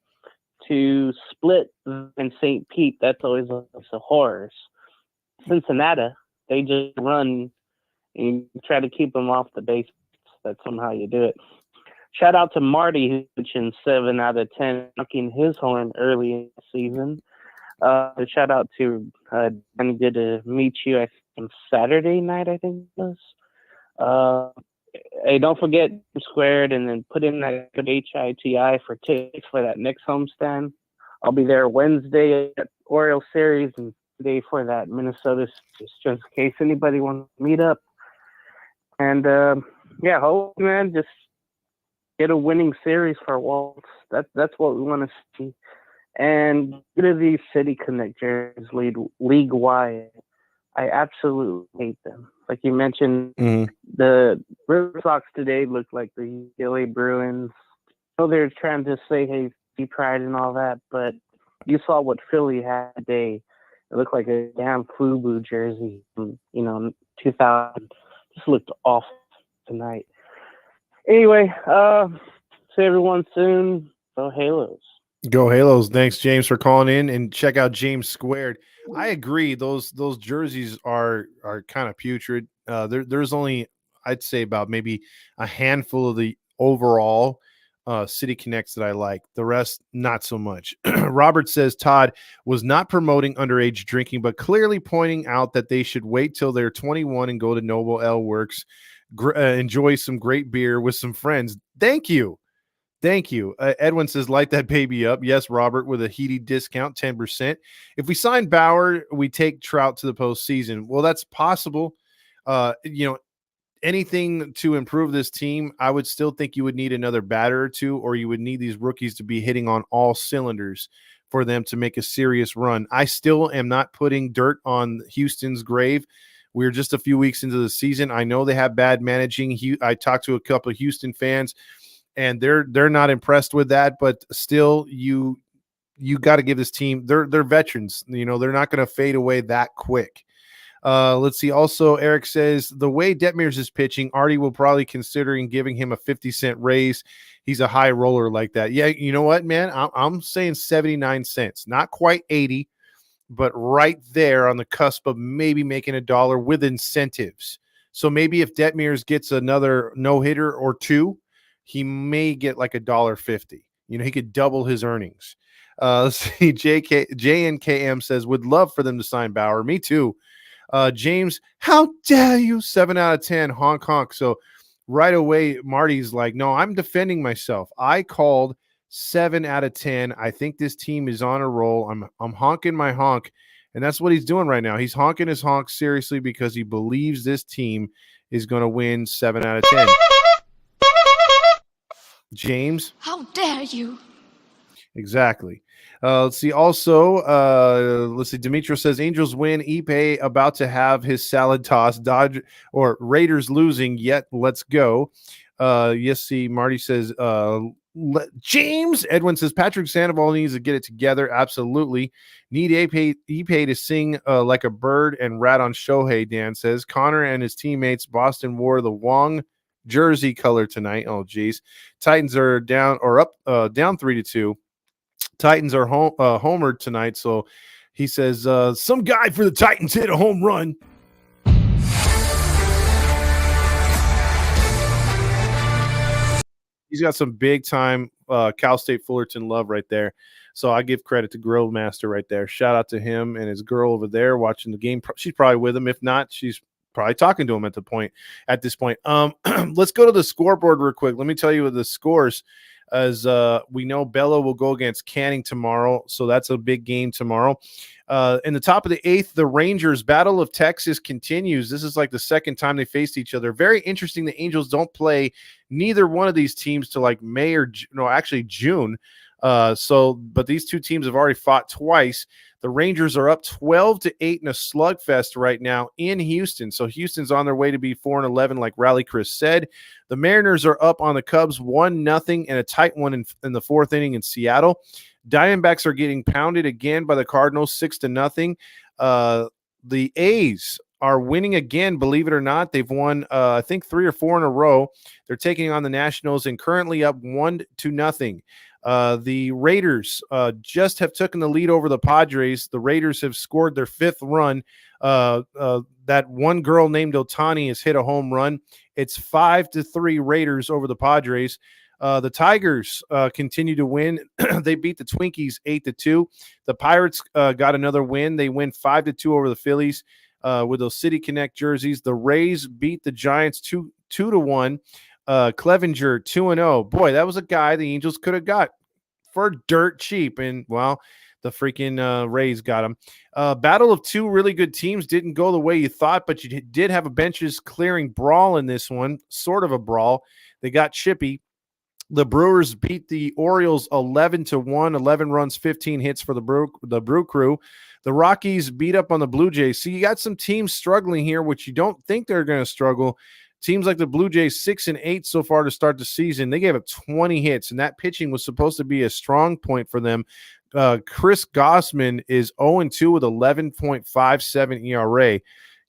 to split in St. Pete. That's always a horror. Cincinnati, they just run and try to keep them off the base. That's somehow you do it. Shout out to Marty, who's pitching 7 out of 10, knocking his horn early in the season. Shout out to Dan, good to meet you on Saturday night, I think it was. Hey, don't forget Squared and then put in that good HITI for tickets for that next homestand. I'll be there Wednesday at Oriole Series and today for that Minnesota, just in case anybody wants to meet up. And hope, man, just get a winning series for Waltz. That's what we want to see. And get to these City Connect jerseys league-wide. I absolutely hate them. Like you mentioned, the Red Sox today looked like the LA Bruins. I know they're trying to say, hey, be pride and all that, but you saw what Philly had today. It looked like a damn FUBU jersey from, 2000. Just looked awful tonight. Anyway, see everyone soon. Go Halos. Go Halos. Thanks, James, for calling in, and check out James Squared. I agree. Those jerseys are kind of putrid. There's only, I'd say, about maybe a handful of the overall City Connects that I like. The rest, not so much. Robert says Todd was not promoting underage drinking, but clearly pointing out that they should wait till they're 21 and go to Noble Ale Works, enjoy some great beer with some friends. Thank you. Edwin says, light that baby up. Yes, Robert, with a heated discount, 10%. If we sign Bauer, we take Trout to the postseason. Well, that's possible. Anything to improve this team, I would still think you would need another batter or two, or you would need these rookies to be hitting on all cylinders for them to make a serious run. I still am not putting dirt on Houston's grave. We're just a few weeks into the season. I know they have bad managing. I talked to a couple of Houston fans, and they're not impressed with that, but still you got to give this team, they're veterans. They're not going to fade away that quick. Let's see. Also, Eric says the way Detmers is pitching, Artie will probably considering giving him a 50-cent raise. He's a high roller like that. Yeah, you know what, man? I'm saying 79 cents, not quite 80, but right there on the cusp of maybe making $1 with incentives. So maybe if Detmers gets another no-hitter or two, he may get like $1.50. He could double his earnings. Let's see. JNKM says, would love for them to sign Bauer. Me too. James, how dare you? 7 out of 10, honk, honk. So right away, Marty's like, no, I'm defending myself. I called 7 out of 10. I think this team is on a roll. I'm honking my honk. And that's what he's doing right now. He's honking his honk seriously because he believes this team is going to win 7 out of 10. James? How dare you? Exactly. Let's see. Also, let's see. Demetrio says Angels win. Ipe about to have his salad toss. Dodge or Raiders losing. Yet let's go. Yes. See. Marty says. James Edwin says Patrick Sandoval needs to get it together. Absolutely. Need Ipe to sing like a bird and rat on Shohei. Dan says Connor and his teammates. Boston wore the Wong jersey color tonight. Oh, geez. Titans are down or up, down 3-2. Titans are homered tonight, so he says some guy for the Titans hit a home run. He's got some big time Cal State Fullerton love right there. So I give credit to Grill Master right there. Shout out to him and his girl over there watching the game. She's probably with him. If not, she's probably talking to him at this point. Let's go to the scoreboard real quick. Let me tell you the scores. As we know, Bello will go against Canning tomorrow, so that's a big game tomorrow. In the top of the 8th, the Rangers Battle of Texas continues. This is like the second time they faced each other. Very interesting. The Angels don't play neither one of these teams to like May or actually June. But these two teams have already fought twice. The Rangers are up 12-8 in a slugfest right now in Houston. So Houston's on their way to be 4-11, like Rally Chris said. The Mariners are up on the Cubs 1-0 and a tight one in the 4th inning in Seattle. Diamondbacks are getting pounded again by the Cardinals 6-0. The A's are winning again, believe it or not. They've won, I think, 3 or 4 in a row. They're taking on the Nationals and currently up 1-0. The Raiders just have taken the lead over the Padres. The Raiders have scored their 5th run. That one girl named Otani has hit a home run. It's 5-3 Raiders over the Padres. The Tigers continue to win. They beat the Twinkies 8-2. The Pirates got another win. They win 5-2 over the Phillies with those City Connect jerseys. The Rays beat the Giants 2-1. Clevenger 2-0. Boy, that was a guy the Angels could have got for dirt cheap. And, well, the freaking Rays got him. Battle of two really good teams. Didn't go the way you thought, but you did have a benches clearing brawl in this one. Sort of a brawl. They got chippy. The Brewers beat the Orioles 11-1, 11 runs, 15 hits for the Brew Crew. The Rockies beat up on the Blue Jays. So you got some teams struggling here, which you don't think they're going to struggle. Teams like the Blue Jays 6-8 so far to start the season. They gave up 20 hits, and that pitching was supposed to be a strong point for them. Chris Gossman is 0-2 with 11.57 ERA.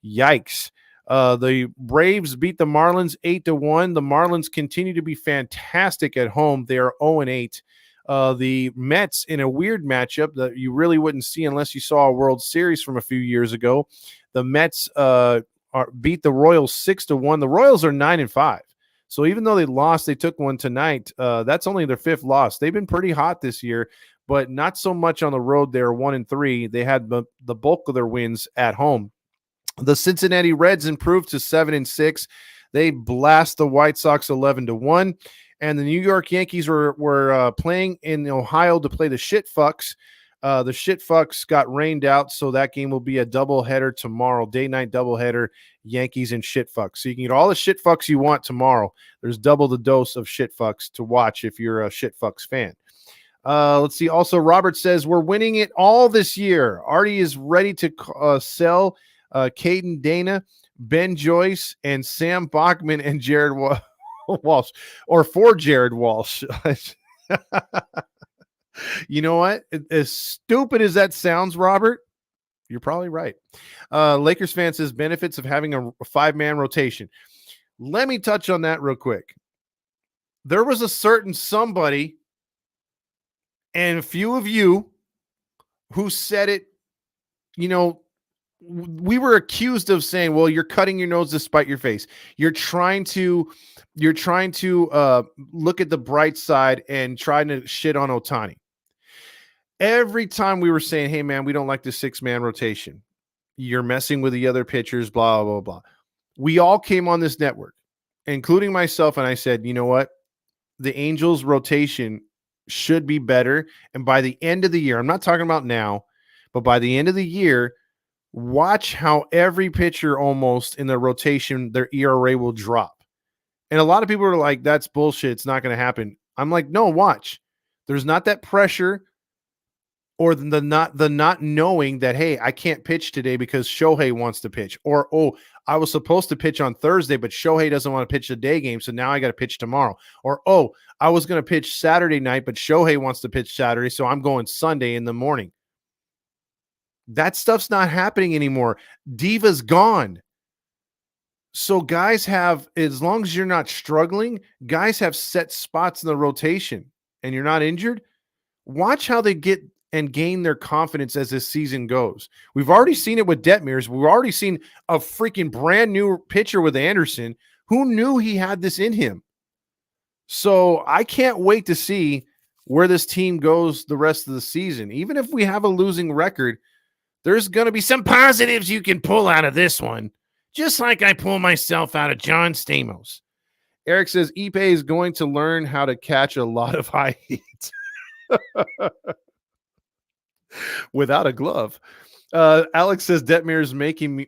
Yikes. The Braves beat the Marlins 8-1. The Marlins continue to be fantastic at home. They are 0-8. The Mets, in a weird matchup that you really wouldn't see unless you saw a World Series from a few years ago, the Mets beat the Royals 6-1. The Royals are 9-5. So even though they lost, they took one tonight. That's only their 5th loss. They've been pretty hot this year, but not so much on the road. They're 1-3. They had the bulk of their wins at home. The Cincinnati Reds improved to 7-6. They blast the White Sox 11-1. And the New York Yankees were playing in Ohio to play the shit fucks. The shit fucks got rained out, so that game will be a doubleheader tomorrow, day-night doubleheader, Yankees and shit fucks. So you can get all the shit fucks you want tomorrow. There's double the dose of shit fucks to watch if you're a shit fucks fan. Let's see. Also, Robert says, we're winning it all this year. Artie is ready to sell Caden Dana, Ben Joyce, and Sam Bachman and Jared Walsh, or for Jared Walsh. You know what? As stupid as that sounds, Robert, you're probably right. Lakers fan says benefits of having a 5-man rotation. Let me touch on that real quick. There was a certain somebody and a few of you who said it we were accused of saying, well, you're cutting your nose to spite your face. You're trying to look at the bright side and trying to shit on Ohtani. Every time we were saying, hey, man, we don't like the 6-man rotation. You're messing with the other pitchers, blah, blah, blah. We all came on this network, including myself, and I said, you know what? The Angels rotation should be better. And by the end of the year, I'm not talking about now, but by the end of the year, watch how every pitcher almost in the rotation, their ERA will drop. And a lot of people are like, that's bullshit. It's not going to happen. I'm like, no, watch. There's not that pressure or the not knowing that, hey, I can't pitch today because Shohei wants to pitch. Or, oh, I was supposed to pitch on Thursday, but Shohei doesn't want to pitch the day game, so now I got to pitch tomorrow. Or, oh, I was going to pitch Saturday night, but Shohei wants to pitch Saturday, so I'm going Sunday in the morning. That stuff's not happening anymore. Diva's gone. So guys have, as long as you're not struggling, guys have set spots in the rotation and you're not injured. Watch how they get and gain their confidence as this season goes. We've already seen it with Detmers. We've already seen a freaking brand new pitcher with Anderson. Who knew he had this in him? So I can't wait to see where this team goes the rest of the season. Even if we have a losing record, there's going to be some positives you can pull out of this one, just like I pull myself out of John Stamos. Eric says Ipe is going to learn how to catch a lot of high heat without a glove. Alex says Detmer is making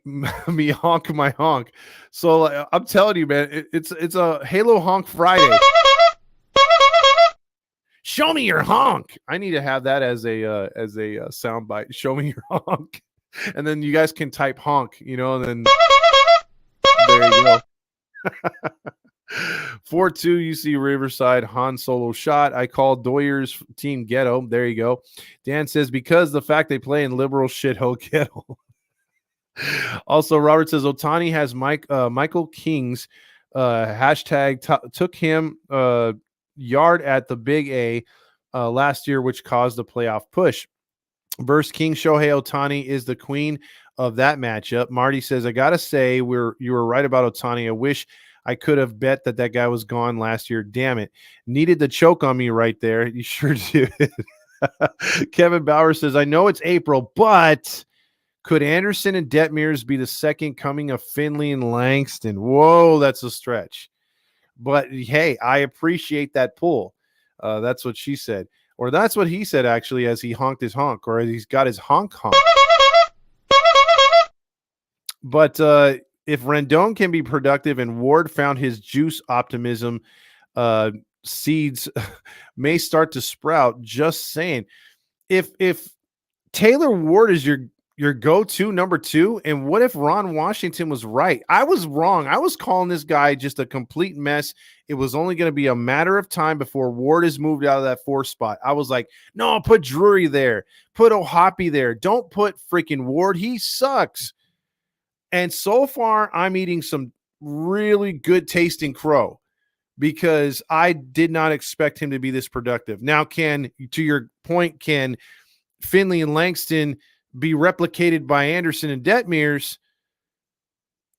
me honk my honk. So I'm telling you, man, it's a Halo Honk Friday. Show me your honk. I need to have that as a sound bite. Show me your honk. And then you guys can type honk, and then there you go. 4-2 UC Riverside Han Solo shot. I call Doyer's team ghetto. There you go. Dan says because the fact they play in liberal shithole ghetto. Also, Robert says Ohtani has Michael King's hashtag took him yard at the Big A last year, which caused the playoff push. Versus King Shohei Ohtani is the queen of that matchup. Marty says, I gotta say, you were right about Ohtani. I wish I could have bet that guy was gone last year. Damn it. Needed the choke on me right there. You sure did. Kevin Bauer says, I know it's April, but could Anderson and Detmers be the second coming of Finley and Langston? Whoa, that's a stretch. But hey, I appreciate that pull. That's what she said. Or that's what he said, actually, as he honked his honk, or he's got his honk. But if Rendon can be productive and Ward found his juice optimism, seeds may start to sprout. Just saying. If Taylor Ward is your go-to number 2, and what if Ron Washington was right? I was wrong. I was calling this guy just a complete mess. It was only going to be a matter of time before Ward is moved out of that 4th spot. I was like, no, put Drury there. Put O'Hoppe there. Don't put freaking Ward. He sucks. And so far, I'm eating some really good tasting crow because I did not expect him to be this productive. Now, to your point, can Finley and Langston be replicated by Anderson and Detmers?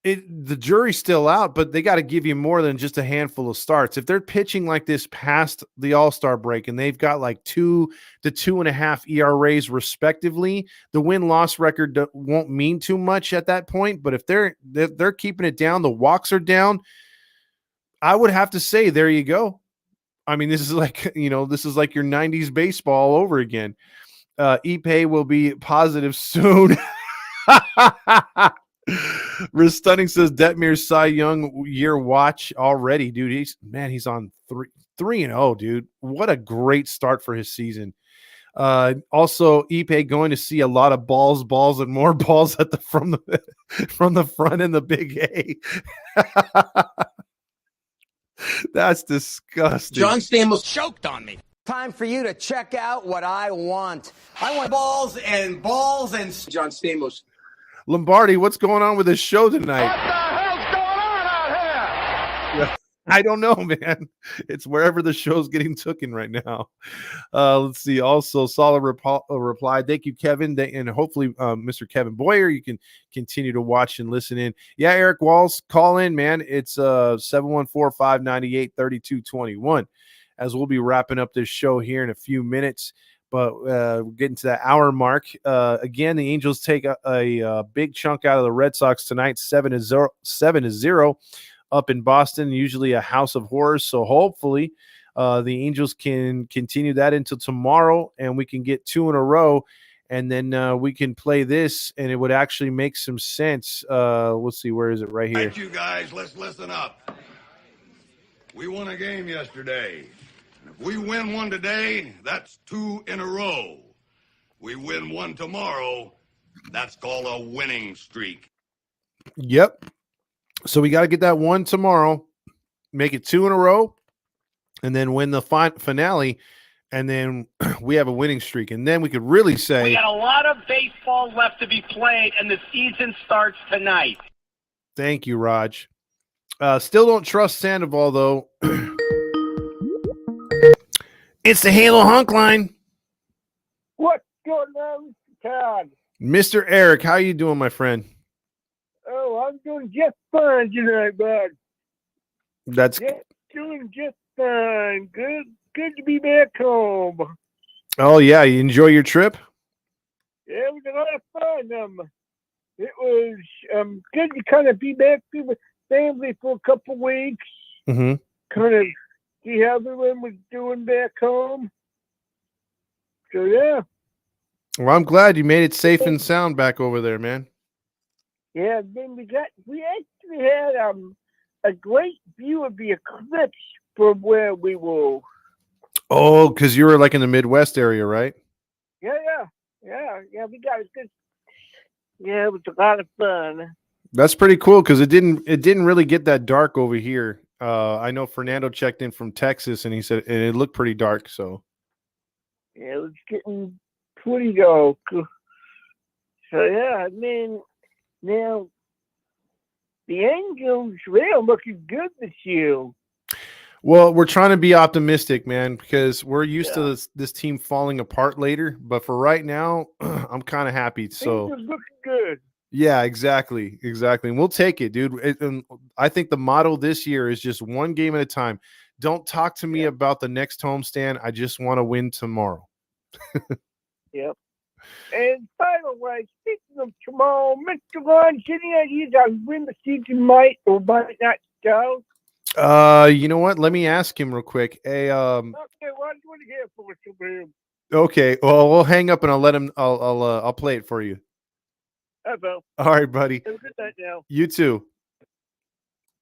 The jury's still out, but they got to give you more than just a handful of starts. If they're pitching like this past the All-Star break and they've got like 2 to 2.5 ERAs respectively, the win-loss record won't mean too much at that point. But if they're keeping it down, the walks are down, I would have to say, there you go. I mean, this is like your 90s baseball all over again. Ipe will be positive soon. Riz Stunning says Detmer's Cy Young year watch already, dude. He's on 3-0, dude. What a great start for his season. Also, Ipe going to see a lot of balls, and more balls from the front in the Big A. That's disgusting. John Stamos choked on me. Time for you to check out what I want. I want balls and John Stamos. Lombardi, what's going on with this show tonight? What the hell's going on out here? I don't know, man. It's wherever the show's getting taken right now. Let's see. Also, solid reply. Thank you, Kevin. And hopefully, Mr. Kevin Boyer, you can continue to watch and listen in. Yeah, Eric Walls, call in, man. It's 714-598-3221 as we'll be wrapping up this show here in a few minutes. But we're getting to that hour mark. Again, the Angels take a big chunk out of the Red Sox tonight, 7-0 up in Boston, usually a house of horrors. So hopefully the Angels can continue that until tomorrow and we can get 2 in a row. And then we can play this and it would actually make some sense. Let's see, where is it? Right here. All right, you guys, let's listen up. We won a game yesterday. And if we win one today, that's 2 in a row. We win one tomorrow, that's called a winning streak. Yep. So we got to get that one tomorrow, make it 2 in a row, and then win the finale, and then we have a winning streak. And then we could really say we got a lot of baseball left to be played, and the season starts tonight. Thank you, Raj. Still don't trust Sandoval, though. It's the Halo Hunk line. What's going on, Todd? Mr. Eric, how you doing, my friend? Oh, I'm doing just fine tonight, bud. That's doing just fine. Good to be back home. Oh, yeah. You enjoy your trip? Yeah, it was a lot of fun. It was good to kind of be back to the family for a couple weeks. Mm-hmm. Kind of see how everyone was doing back home. So, yeah. Well, I'm glad you made it safe and sound back over there, man. Yeah, then we actually had a great view of the eclipse from where we were. Oh, because you were like in the Midwest area, right? Yeah. We got a good. Yeah, it was a lot of fun. That's pretty cool because it didn't really get that dark over here. I know Fernando checked in from Texas and he said and it looked pretty dark. So yeah, it was getting pretty dark. So yeah, I mean. Now, the Angels, they're looking good this year. Well, we're trying to be optimistic, man, because we're used to this team falling apart later. But for right now, I'm kind of happy. So Angels looking good. Yeah, exactly. And we'll take it, dude. And I think the motto this year is just one game at a time. Don't talk to me about the next homestand. I just want to win tomorrow. Yep. And by the way, speaking of tomorrow, Mr. Lawrence, any ideas on when the season might or might not go? You know what? Let me ask him real quick. Okay, why do you want to hear from him? Okay, well, we'll hang up and I'll let him. I'll play it for you. Hello. All right, buddy. Have a good night now. You too.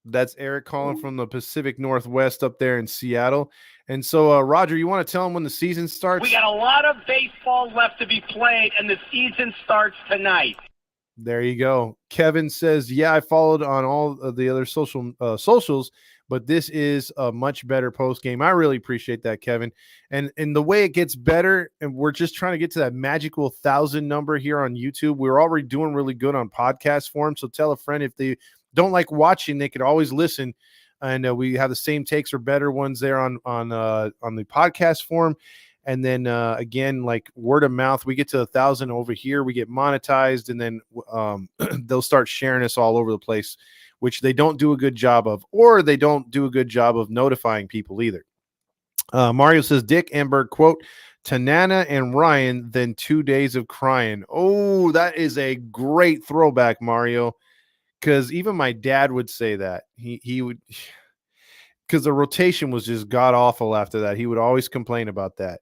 That's Eric calling from the Pacific Northwest up there in Seattle. And so, Roger, you want to tell him when the season starts? We got a lot of baseball left to be played, and the season starts tonight. There you go. Kevin says, yeah, I followed on all of the other socials, but this is a much better post game. I really appreciate that, Kevin. And the way it gets better, and we're just trying to get to that magical 1,000 number here on YouTube. We're already doing really good on podcast form. So tell a friend if they don't like watching, they could always listen. And we have the same takes or better ones there on the podcast form. And then again, like word of mouth, we get to 1,000 over here, we get monetized, and then they'll start sharing us all over the place, which they don't do a good job of, or they don't do a good job of notifying people either. Mario says, Dick Enberg, quote, Tanana and Ryan, then 2 days of crying. Oh, that is a great throwback, Mario. Because even my dad would say that. He would, because the rotation was just god awful after that. He would always complain about that.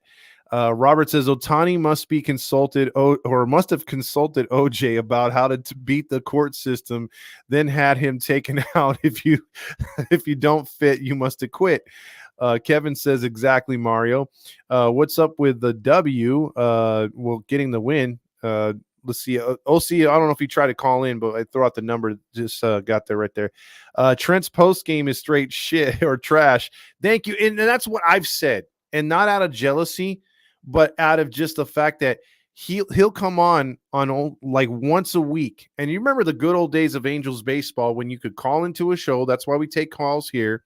Robert says Ohtani must be consulted or must have consulted OJ about how to beat the court system, then had him taken out. If you don't fit, you must have quit. Kevin says exactly, Mario. What's up with the W? Well, getting the win. Let's see. OC, I don't know if you tried to call in, but I throw out the number. Just got there right there. Trent's post game is straight shit or trash. Thank you. And that's what I've said. And not out of jealousy, but out of just the fact that he'll come on like once a week. And you remember the good old days of Angels baseball when you could call into a show. That's why we take calls here.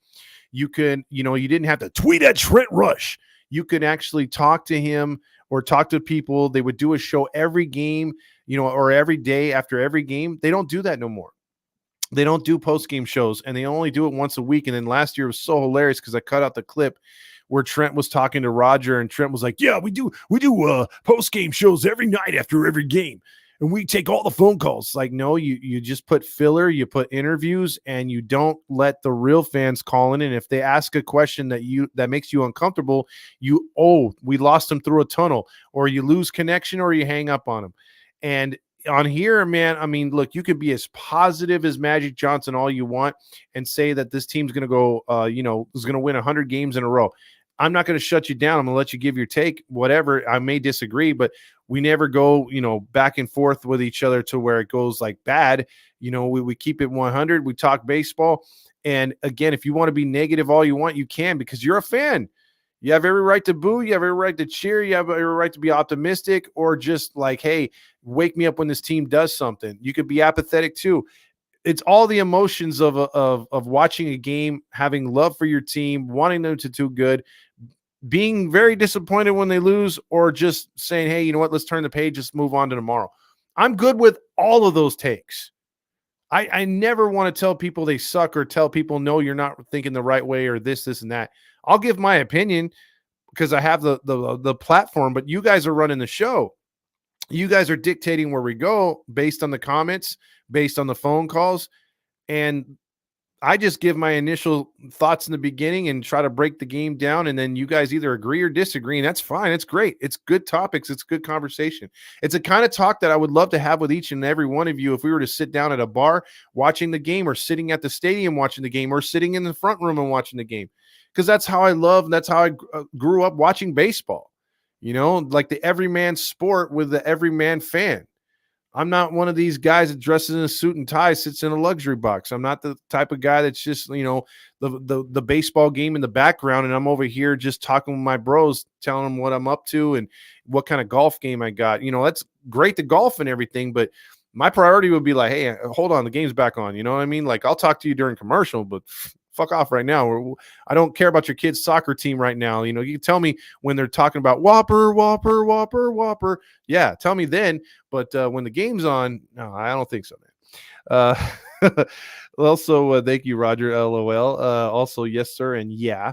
You can, you didn't have to tweet at Trent Rush. You could actually talk to him or talk to people. They would do a show every game, or every day after every game. They don't do that no more. They don't do post-game shows, and they only do it once a week. And then last year was so hilarious because I cut out the clip where Trent was talking to Roger, and Trent was like, yeah, we do post-game shows every night after every game, and we take all the phone calls. Like, no, you just put filler, you put interviews, and you don't let the real fans call in. And if they ask a question that makes you uncomfortable, we lost them through a tunnel, or you lose connection, or you hang up on them. And on here, man, I mean, look, you could be as positive as Magic Johnson all you want and say that this team's going to go, is going to win 100 games in a row. I'm not going to shut you down. I'm going to let you give your take, whatever. I may disagree, but we never go, back and forth with each other to where it goes like bad. We keep it 100. We talk baseball. And again, if you want to be negative all you want, you can, because you're a fan. You have every right to boo. You have every right to cheer. You have every right to be optimistic, or just like, hey, wake me up when this team does something. You could be apathetic too. It's all the emotions of watching a game, having love for your team, wanting them to do good, being very disappointed when they lose, or just saying, hey, you know what, let's turn the page, let's move on to tomorrow. I'm good with all of those takes. I never want to tell people they suck or tell people, no, you're not thinking the right way, or this, and that. I'll give my opinion because I have the platform, but you guys are running the show. You guys are dictating where we go based on the comments, based on the phone calls. And I just give my initial thoughts in the beginning and try to break the game down. And then you guys either agree or disagree. And that's fine. It's great. It's good topics. It's good conversation. It's a kind of talk that I would love to have with each and every one of you if we were to sit down at a bar watching the game, or sitting at the stadium watching the game, or sitting in the front room and watching the game. Because that's how I love, and that's how I grew up watching baseball. Like the everyman sport with the everyman fan. I'm not one of these guys that dresses in a suit and tie, sits in a luxury box. I'm not the type of guy that's just, the baseball game in the background, and I'm over here just talking with my bros, telling them what I'm up to and what kind of golf game I got. That's great to golf and everything, but my priority would be like, hey, hold on, the game's back on. You know what I mean? Like, I'll talk to you during commercial, but fuck off right now. I don't care about your kid's soccer team right now. You can tell me when they're talking about Whopper, Whopper, Whopper, Whopper. Yeah, tell me then. But when the game's on, no, I don't think so, man. Also, thank you, Roger, LOL. Also, yes, sir, and yeah.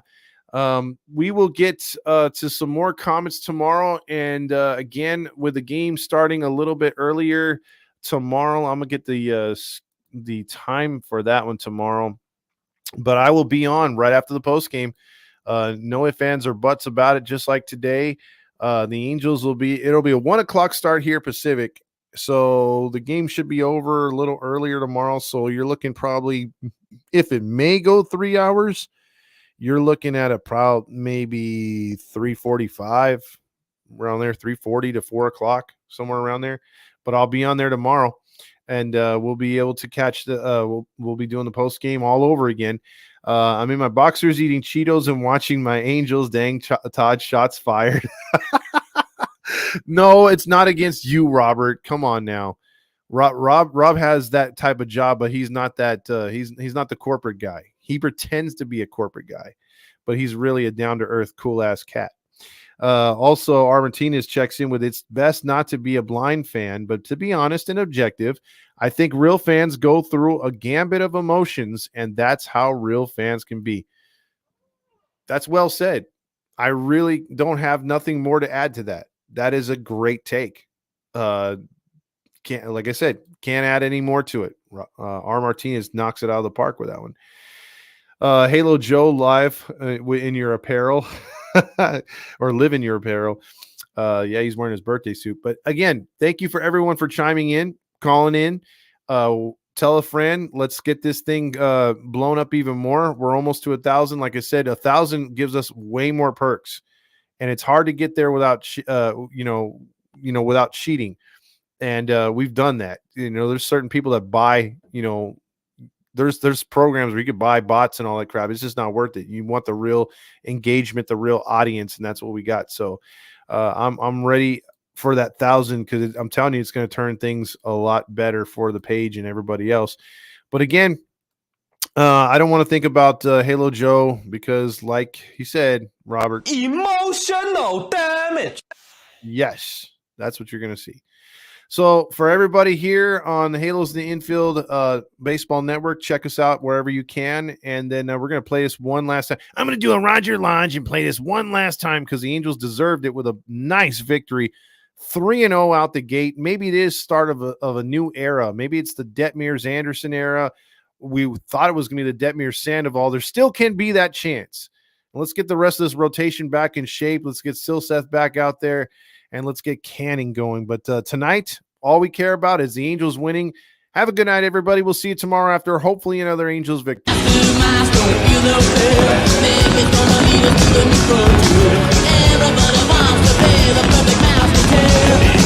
We will get to some more comments tomorrow. And again, with the game starting a little bit earlier tomorrow, I'm going to get the time for that one tomorrow. But I will be on right after the post game. No ifs, ands, or buts about it. Just like today, the Angels it'll be a 1:00 start here Pacific. So the game should be over a little earlier tomorrow. So you're looking probably, if it may go 3 hours, you're looking at maybe 3:45 around there, 3:40 to 4:00, somewhere around there. But I'll be on there tomorrow. And we'll be able to catch we'll be doing the post game all over again. I'm in my boxers eating Cheetos and watching my Angels. Dang, Todd, shots fired. No, it's not against you, Robert. Come on now. Rob has that type of job, but he's not that. He's not the corporate guy. He pretends to be a corporate guy, but he's really a down to earth, cool ass cat. Also, R. Martinez checks in with, it's best not to be a blind fan, but to be honest and objective, I think real fans go through a gambit of emotions, and that's how real fans can be. That's well said. I really don't have nothing more to add to that. That is a great take. Like I said, can't add any more to it. R. Martinez knocks it out of the park with that one. Halo Joe live in your apparel. Or live in your apparel. Yeah, he's wearing his birthday suit. But again, thank you for everyone for chiming in, calling in. Tell a friend. Let's get this thing blown up even more. We're almost to 1,000. Like I said, 1,000 gives us way more perks, and it's hard to get there without without cheating. And we've done that. There's certain people that buy. There's programs where you could buy bots and all that crap. It's just not worth it. You want the real engagement, the real audience, and that's what we got. So I'm ready for that 1,000, because I'm telling you, it's going to turn things a lot better for the page and everybody else. But again, I don't want to think about Halo Joe because, like he said, Robert, Emotional damage. yes, that's what you're going to see. So for everybody here on the Halos in the Infield Baseball Network, check us out wherever you can. And then we're going to play this one last time. I'm going to do a Roger Lodge and play this one last time because the Angels deserved it with a nice victory. 3-0 out the gate. Maybe it is start of a new era. Maybe it's the Detmers Anderson era. We thought it was going to be the Detmers Sandoval. There still can be that chance. Let's get the rest of this rotation back in shape. Let's get Silseth back out there. And let's get Canning going. But tonight, all we care about is the Angels winning. Have a good night, everybody. We'll see you tomorrow after hopefully another Angels victory. Everybody wants to be the perfect mouse to